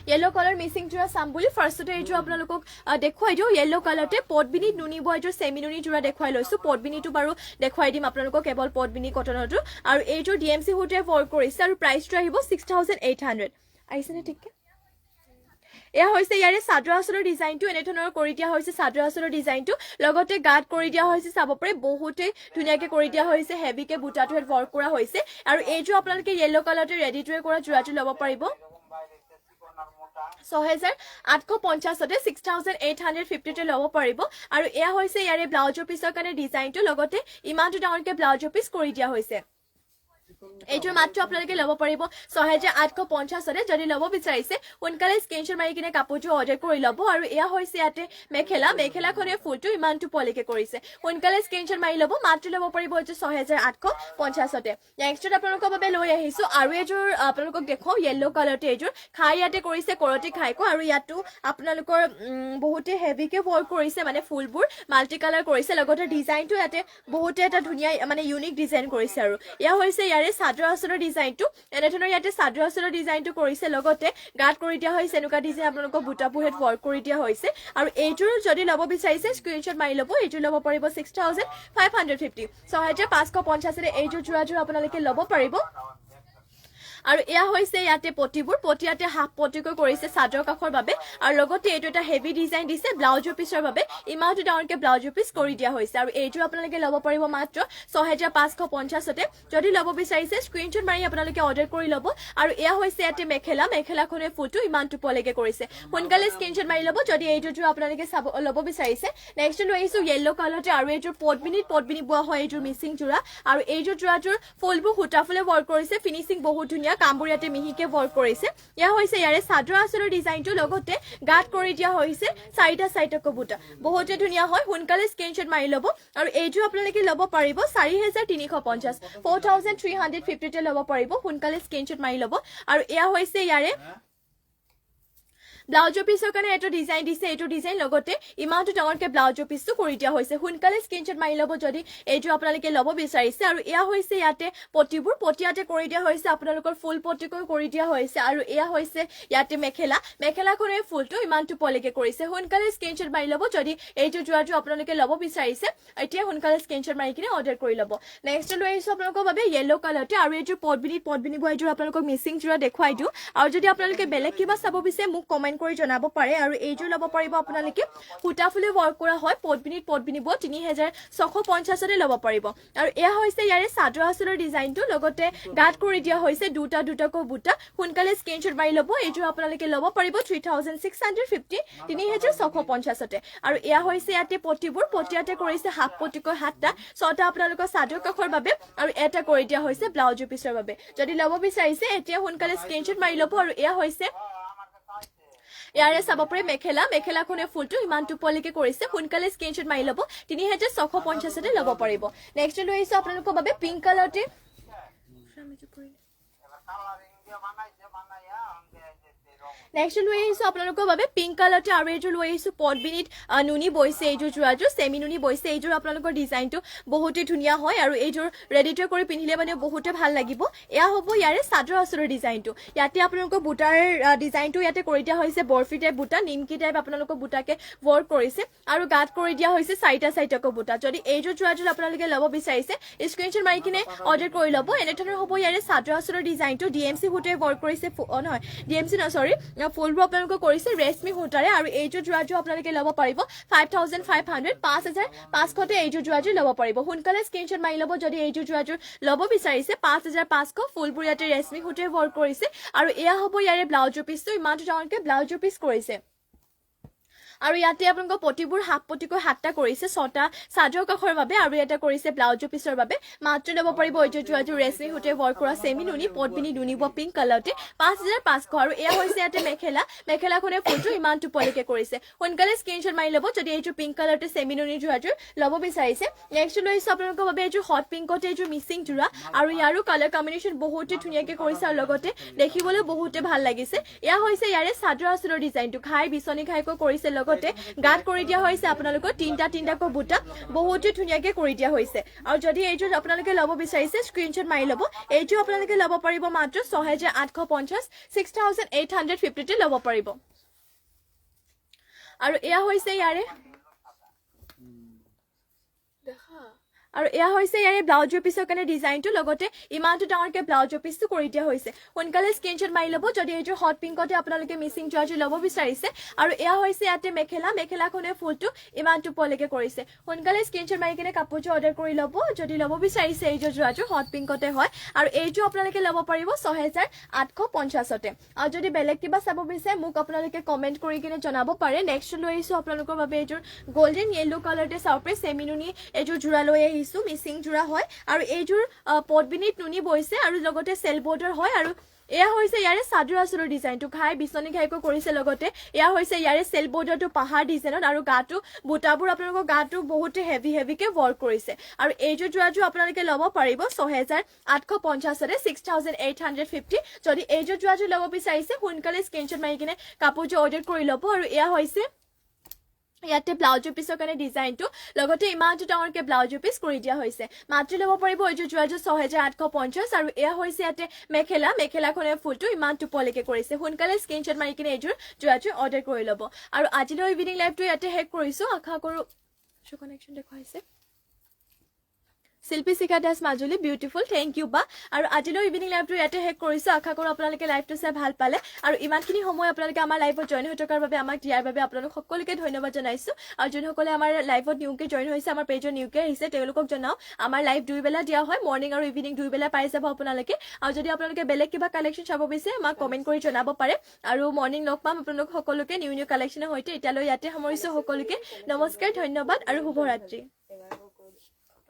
येलो कलर मिसिंग जोड़ा चाम बुली फार्स्टते এইটো আপোনালোকক দেখুৱাই দিও येलो কালাৰতে পটবিনি নুনি বয়জৰ সেমি নুনি যোৰা দেখুৱাই লৈছো পটবিনিটো বাৰু দেখুৱাই দিম আপোনালোকক কেৱল পটবিনি কটনৰটো আৰু এইটো DMC হুটে ৱৰ্ক কৰিছে আৰু প্ৰাইসটো আহিব 6800 আইছনে ঠিককে এয়া হৈছে ইয়াৰে চাদৰ আঁচলৰ ডিজাইনটো এনে ধৰণৰ কৰি দিয়া হৈছে চাদৰ আঁচলৰ ডিজাইনটো লগতে গাত কৰি দিয়া হৈছে চাব পাৰে বহুতে ধুনিয়াকে কৰি দিয়া হৈছে হেভিকে বুটাটো ৱৰ্ক কৰা হৈছে আৰু এইটো আপোনালোকে येलो কালাৰতে ৰেডি টু কৰা যোৰাটো ল'ব পাৰিব 6850তে 6850তে ল'ব পাৰিব আৰু এয়া হৈছে ইয়াৰে ব্লাউজৰ পিছৰ কাৰণে ডিজাইনটো লগতে ইমানটো ডাঙৰকে ব্লাউজৰ পিছ কৰি দিয়া হৈছে এইটো মাত্ৰ আপোনালোকে ল'ব পাৰিব 6850তে যদি ল'ব বিচাৰিছে সোনকালে স্ক্ৰীনশ্বট মাৰি কিনে কাপোৰটো অৰ্ডাৰ কৰি ল'ব আৰু এয়া হৈছে ইয়াতে মেখেলাখনে ফুলটো ইমানটো পলিকে কৰিছে সোনকালে স্ক্ৰীনশ্বট মাৰি ল'ব মাত্ৰ ল'ব পাৰিব এইটো 6850তে নেক্সটত আপোনালোকৰ বাবে লৈ আহিছো আৰু এযোৰ আপোনালোকক দেখুৱাও য়েল্লো কালাৰতে এযোৰ খাই ইয়াতে কৰিছে কৰতি খাইকো আৰু ইয়াতো আপোনালোকৰ বহুতে হেভিকে ৱৰ্ক কৰিছে মানে ফুলবোৰ মাল্টি কালাৰ কৰিছে লগতে ডিজাইনটো ইয়াতে বহুতে এটা ধুনীয়া মানে ইউনিক ডিজাইন কৰিছে আৰু এয়া হৈছে ইয়াৰে চাদৰ আঁচলৰ ডিজাইনটো এনে ধৰণৰ ইয়াতে চাদৰ আঁচলৰ ডিজাইনটো কৰিছে লগতে গাত কৰি দিয়া হৈছে এনেকুৱা ডিজাইন আপোনালোকক বুটাপুহেত ৱৰ্ক কৰি দিয়া হৈছে আৰু এইটোৰ যদি ল'ব বিচাৰিছে স্ক্ৰীনশ্বট মাৰি ল'ব এইটো ল'ব পাৰিব 6550 6550ৰে এইটো যোৰাযোৰ আপোনালোকে ল'ব পাৰিব আৰু এয়া হৈছে ইয়াতে পটিয়াতে হাফ পটিকৈ কৰিছে চাদৰ কাখৰ বাবে আৰু লগতে এইটো এটা হেভি ডিজাইন দিছে ব্লাউজৰ পিছৰ বাবে ইমানটো ডাঙৰকে ব্লাউজৰ পিছ কৰি দিয়া হৈছে আৰু এইটো আপোনালোকে ল'ব পাৰিব মাত্ৰ 6550তে যদি ল'ব বিচাৰিছে স্ক্ৰীনশ্বট মাৰি আপোনালোকে অৰ্ডাৰ কৰি ল'ব আৰু এয়া হৈছে ইয়াতে মেখেলাখনে ফুলটো ইমানটো পলেকে কৰিছে সোনকালে স্ক্ৰীনশ্বট মাৰি ল'ব যদি এইটো আপোনালোকে ল'ব বিচাৰিছে নেক্সট লৈ আহিছো য়েল্লো কালাৰতে আৰু এইটো পটবিনি বোৱা হয় এইটো মিচিং যোৰা আৰু এইটো যোৰাটোৰ ফুলবোৰ সূতা ফুলে ৱৰ্ক কৰিছে ফিনিচিং বহুত ধুনীয়া কামবোৰ ইয়াতে মিহিকে ৱৰ্ক কৰিছে ইয়া হৈছে ইয়াৰে চাদৰ আঁচলৰ ডিজাইনটো লগতে গাত কৰি দিয়া হৈছে চাৰিটা চাইটক বুটা বহুতে ধুনীয়া হয় সোনকালে স্ক্ৰীনশ্বট মাৰি ল'ব আৰু এইটো আপোনালোকে ল'ব পাৰিব 4350 4350তে ল'ব পাৰিব সোনকালে স্ক্ৰীনশ্বট মাৰি ল'ব আৰু এয়া হৈছে ইয়াৰে ব্লাউজৰ পিছৰ কাৰণে এটা ডিজাইন দিছে এইটো ডিজাইন লগতে ইমানটো ডাঙৰকে ব্লাউজৰ পিছটো কৰি দিয়া হৈছে সোনকালে স্ক্ৰীনশ্বট মাৰি ল'ব যদি এইটো আপোনালোকে ল'ব বিচাৰিছে আৰু এয়া হৈছে ইয়াতে পটিয়াতে কৰি দিয়া হৈছে আপোনালোকৰ ফুল পটিকৈ কৰি দিয়া হৈছে আৰু এয়া হৈছে ইয়াতে মেখেলাখনে ফুলটো ইমানটো পলেকে কৰিছে সোনকালে স্ক্ৰীনশ্বট মাৰি ল'ব যদি এইটো যোৰাটো আপোনালোকে ল'ব বিচাৰিছে এতিয়া সোনকালে স্ক্ৰীনশ্বট মাৰি কিনে অৰ্ডাৰ কৰি ল'ব নেক্সট লৈ আহিছো আপোনালোকৰ বাবে য়েল্লো কালাৰতে আৰু এইটো পটবিনি বয়যোৰ আপোনালোকক মিচিং যোৰা দেখুৱাই দিওঁ আৰু যদি আপোনালোকে বেলেগ কিবা চাব বিচাৰে মোক কমেন্ট কৰি জনাব পাৰে আৰু এইযোৰ ল'ব পাৰিব আপোনালোকে সূতা ফুলে ৱৰ্ক কৰা হয় পটবিনি ব 3650তে ল'ব পাৰিব আৰু এয়া হৈছে ইয়াৰে চাদৰ আঁচলৰ ডিজাইনটো লগতে গাত কৰি দিয়া হৈছে দুটাকৈ বুটা সোনকালে স্ক্ৰীনশ্বট মাৰি ল'ব এইযোৰ আপোনালোকে ল'ব পাৰিব 3650 3650তে আৰু এয়া হৈছে ইয়াতে পটিয়াতে কৰিছে হাফ পটিকৈ হাতটা ছটা আপোনালোকৰ চাদৰ কাখৰ বাবে আৰু এটা কৰি দিয়া হৈছে ব্লাউজৰ পিছৰ বাবে যদি ল'ব বিচাৰিছে এতিয়া সোনকালে স্ক্ৰীনশ্বট মাৰি ল'ব আৰু এয়া হৈছে ইয়াৰে চাব পাৰে মেখেলাখনে ফুলটো ইমানটো পলিকে কৰিছে সোনকালে স্ক্ৰীনশ্বট মাৰি ল'ব 3650তে ল'ব পাৰিব নেক্সট লৈ আহিছো আপোনালোকৰ বাবে পিংক কালাৰতে নেক্সট লৈ আহিছো আপোনালোকৰ বাবে পিংক কালাৰতে আৰু এইযোৰ লৈ আহিছো পটবিনিত নুনি বৈছে এইযোৰ যোৰাযোৰ চেমি নুনি বৈছে এইযোৰ আপোনালোকৰ ডিজাইনটো বহুতে ধুনীয়া হয় আৰু এইযোৰ ৰেডি টু কৰি পিন্ধিলে মানে বহুতে ভাল লাগিব এয়া হ'ব ইয়াৰে চাদৰ আচলৰ ডিজাইনটো ইয়াতে আপোনালোকৰ বুটাৰ ডিজাইনটো ইয়াতে কৰি দিয়া হৈছে বৰফি টাইপ বুটা নিমকি টাইপ আপোনালোকৰ বুটাকে ৱৰ্ক কৰিছে আৰু গাত কৰি দিয়া হৈছে চাৰিটাকৈ বুটা যদি এইযোৰ যোৰাযোৰ আপোনালোকে ল'ব বিচাৰিছে স্ক্ৰীনশ্বট মাৰি কিনে অৰ্ডাৰ কৰি ল'ব এনেধৰণৰ হ'ব ইয়াৰে চাদৰ আচলৰ ডিজাইনটো ডিএমচি সূতাৰে ৱৰ্ক কৰিছে নহয় ডিএমচি নহয় চৰি ফুলবোৰ আপোনালোকে কৰিছে ৰেশমি সূতাৰে আৰু এইযোৰ যোৰাযোৰ আপোনালোকে ল'ব পাৰিব 5500 5500তে এইযোৰ যোৰাযোৰ ল'ব পাৰিব সোনকালে স্ক্ৰীনশ্বট মাৰি ল'ব যদি এইযোৰ যোৰাযোৰ ল'ব বিচাৰিছে 5500 ফুলবোৰ ইয়াতে ৰেশমি সূতাৰে ৱৰ্ক কৰিছে আৰু এয়া হ'ব ইয়াৰে ব্লাউজৰ পিচটো ইমানটো ডাঙৰকৈ ব্লাউজৰ পিচ কৰিছে আৰু ইয়াতে আপোনালোকৰ পটিবোৰ হাফ পটিকৈ 7টা কৰিছে 6টা চাদৰ কাষৰ বাবে আৰু এটা কৰিছে ব্লাউজৰ পিছৰ বাবে মাত্ৰ ল'ব পাৰিব এইযোৰ যোৰাযোৰ ৰেশমি সূতাৰে ৱৰ্ক কৰা চেমি নুনি পটবিনি নুনি পিংক কালাৰতে 5500 আৰু এয়া হৈছে ইয়াতে মেখেলাখনে ফুলটো ইমানটো পলিকে কৰিছে সোনকালে স্ক্ৰীনশ্বট মাৰি ল'ব যদি এইযোৰ পিংক কালাৰতে চেমি নুনি যোৰাযোৰ ল'ব বিচাৰিছে নেক্সট লৈ আহিছো আপোনালোকৰ বাবে এইযোৰ হট পিংকতে এইযোৰ মিচিং যোৰা আৰু ইয়াৰো কালাৰ কম্বিনেশ্যন বহুতে ধুনীয়াকৈ কৰিছে আৰু লগতে দেখিবলৈ বহুতে ভাল লাগিছে এয়া হৈছে ইয়াৰে চাদৰ আচলৰ ডিজাইনটো বিচনী খাইকৈ কৰিছে লগতে গাত কৰি দিয়া হৈছে আপোনালোকৰ তিনটাকৈ বুটা বহুতে ধুনীয়াকৈ কৰি দিয়া হৈছে আৰু যদি এইযোৰ আপোনালোকে ল'ব বিচাৰিছে স্ক্ৰীনশ্বট মাৰি ল'ব এইযোৰ আপোনালোকে ল'ব পাৰিব মাত্ৰ 6850 6850 তে ল'ব পাৰিব আৰু এয়া হৈছে ইয়াৰে আৰু এয়া হৈছে ইয়াৰে ব্লাউজৰ পিছৰ কাৰণে ডিজাইনটো লগতে ইমানটো ডাঙৰকৈ ব্লাউজৰ পিচটো কৰি দিয়া হৈছে সোনকালে স্ক্ৰীনশ্বট মাৰি ল'ব যদি এইযোৰ হট পিংকতে আপোনালোকে মিচিং যোৰাযোৰ ল'ব বিচাৰিছে আৰু এয়া হৈছে ইয়াতে মেখেলাখনে ফুলটো ইমানটো পলেকে কৰিছে সোনকালে স্ক্ৰীনশ্বট মাৰি কিনে কাপোৰযোৰ অৰ্ডাৰ কৰি ল'ব যদি ল'ব বিচাৰিছে এইযোৰ যোৰাযোৰ হট পিংকতে হয় আৰু এইযোৰ আপোনালোকে ল'ব পাৰিব 6850তে আৰু যদি বেলেগ কিবা চাব বিচাৰে মোক আপোনালোকে কমেণ্ট কৰি কিনে জনাব পাৰে নেক্সট লৈ আহিছো আপোনালোকৰ বাবে এইযোৰ গল্ডেন য়েলো কালাৰতে চাওপে চেমি নুনি এইযোৰ যোৰা লৈ আহিছো মিচিং যোৰা হয় আৰু এইযোৰ পটবিনিত নুনি বৈছে আৰু লগতে সেল বৰ্ডাৰ হয় আৰু এয়া হৈছে ইয়াৰে চাদৰ আচলৰ ডিজাইনটো বিচনী খাইকৈ কৰিছে লগতে এয়া হৈছে ইয়াৰে সেল বৰ্ডাৰটো পাহাৰ ডিজাইনত আৰু গাটো বুটাবোৰ আপোনালোকৰ গাটো বহুতে হেভিকে ৱৰ্ক কৰিছে আৰু এইযোৰ যোৰাযোৰ আপোনালোকে ল'ব পাৰিব 6850তে 6850 যদি এইযোৰ যোৰাযোৰ ল'ব বিচাৰিছে সোনকালে স্ক্ৰীনশ্বট মাৰি কিনে কাপোৰযোৰ অৰ্ডাৰ কৰি ল'ব আৰু এয়া হৈছে ইয়াতে ব্লাউজৰ পিছৰ কাৰণে ডিজাইনটো লগতে ইমানটো ডাঙৰকৈ ব্লাউজৰ পিচ কৰি দিয়া হৈছে মাত্ৰ ল'ব পাৰিব এইযোৰ যোৰাযোৰ 6850 আৰু এয়া হৈছে ইয়াতে মেখেলাখনে ফুলটো ইমানটো পলেকে কৰিছে সোনকালে স্ক্ৰীনশ্বট মাৰি কিনে এইযোৰ যোৰাযোৰ অৰ্ডাৰ কৰি ল'ব আৰু আজিলৈ ইভিনিং লাইভটো ইয়াতে শেষ কৰিছো আশা কৰো শো কানেকশ্যন দেখুৱাইছে শিল্পী Shikha Das Majuli beautiful thank you বা আৰু আজিলৈ ইভিনিং লাইভটো ইয়াতে শেষ কৰিছো আশা কৰো আপোনালোকে লাইভটো চাই ভাল পালে আৰু ইমানখিনি সময় আপোনালোকে আমাৰ লাইভত জইন হৈ থকাৰ বাবে আমাক দিয়াৰ বাবে আপোনালোক সকলোকে ধন্যবাদ জনাইছো আৰু যোনসকলে আমাৰ লাইভত নিউকে জইন হৈছে আমাৰ পেজৰ নিউকে আহিছে তেওঁলোকক জনাও আমাৰ লাইভ 2 বেলা দিয়া হয় মৰ্নিং আৰু ইভিনিং 2 বেলা পাই যাব আপোনালোকে আৰু যদি আপোনালোকে বেলেগ কিবা কালেকশ্যন চাব বিচাৰে আমাক কমেন্ট কৰি জনাব পাৰে আৰু মৰ্নিং লগ পাম আপোনালোক সকলোকে নিউ কালেকশ্যনৰ সৈতে এতিয়ালৈ ইয়াতে সামৰিছো সকলোকে নমস্কাৰ ধন্যবাদ আৰু শুভৰাত্ৰি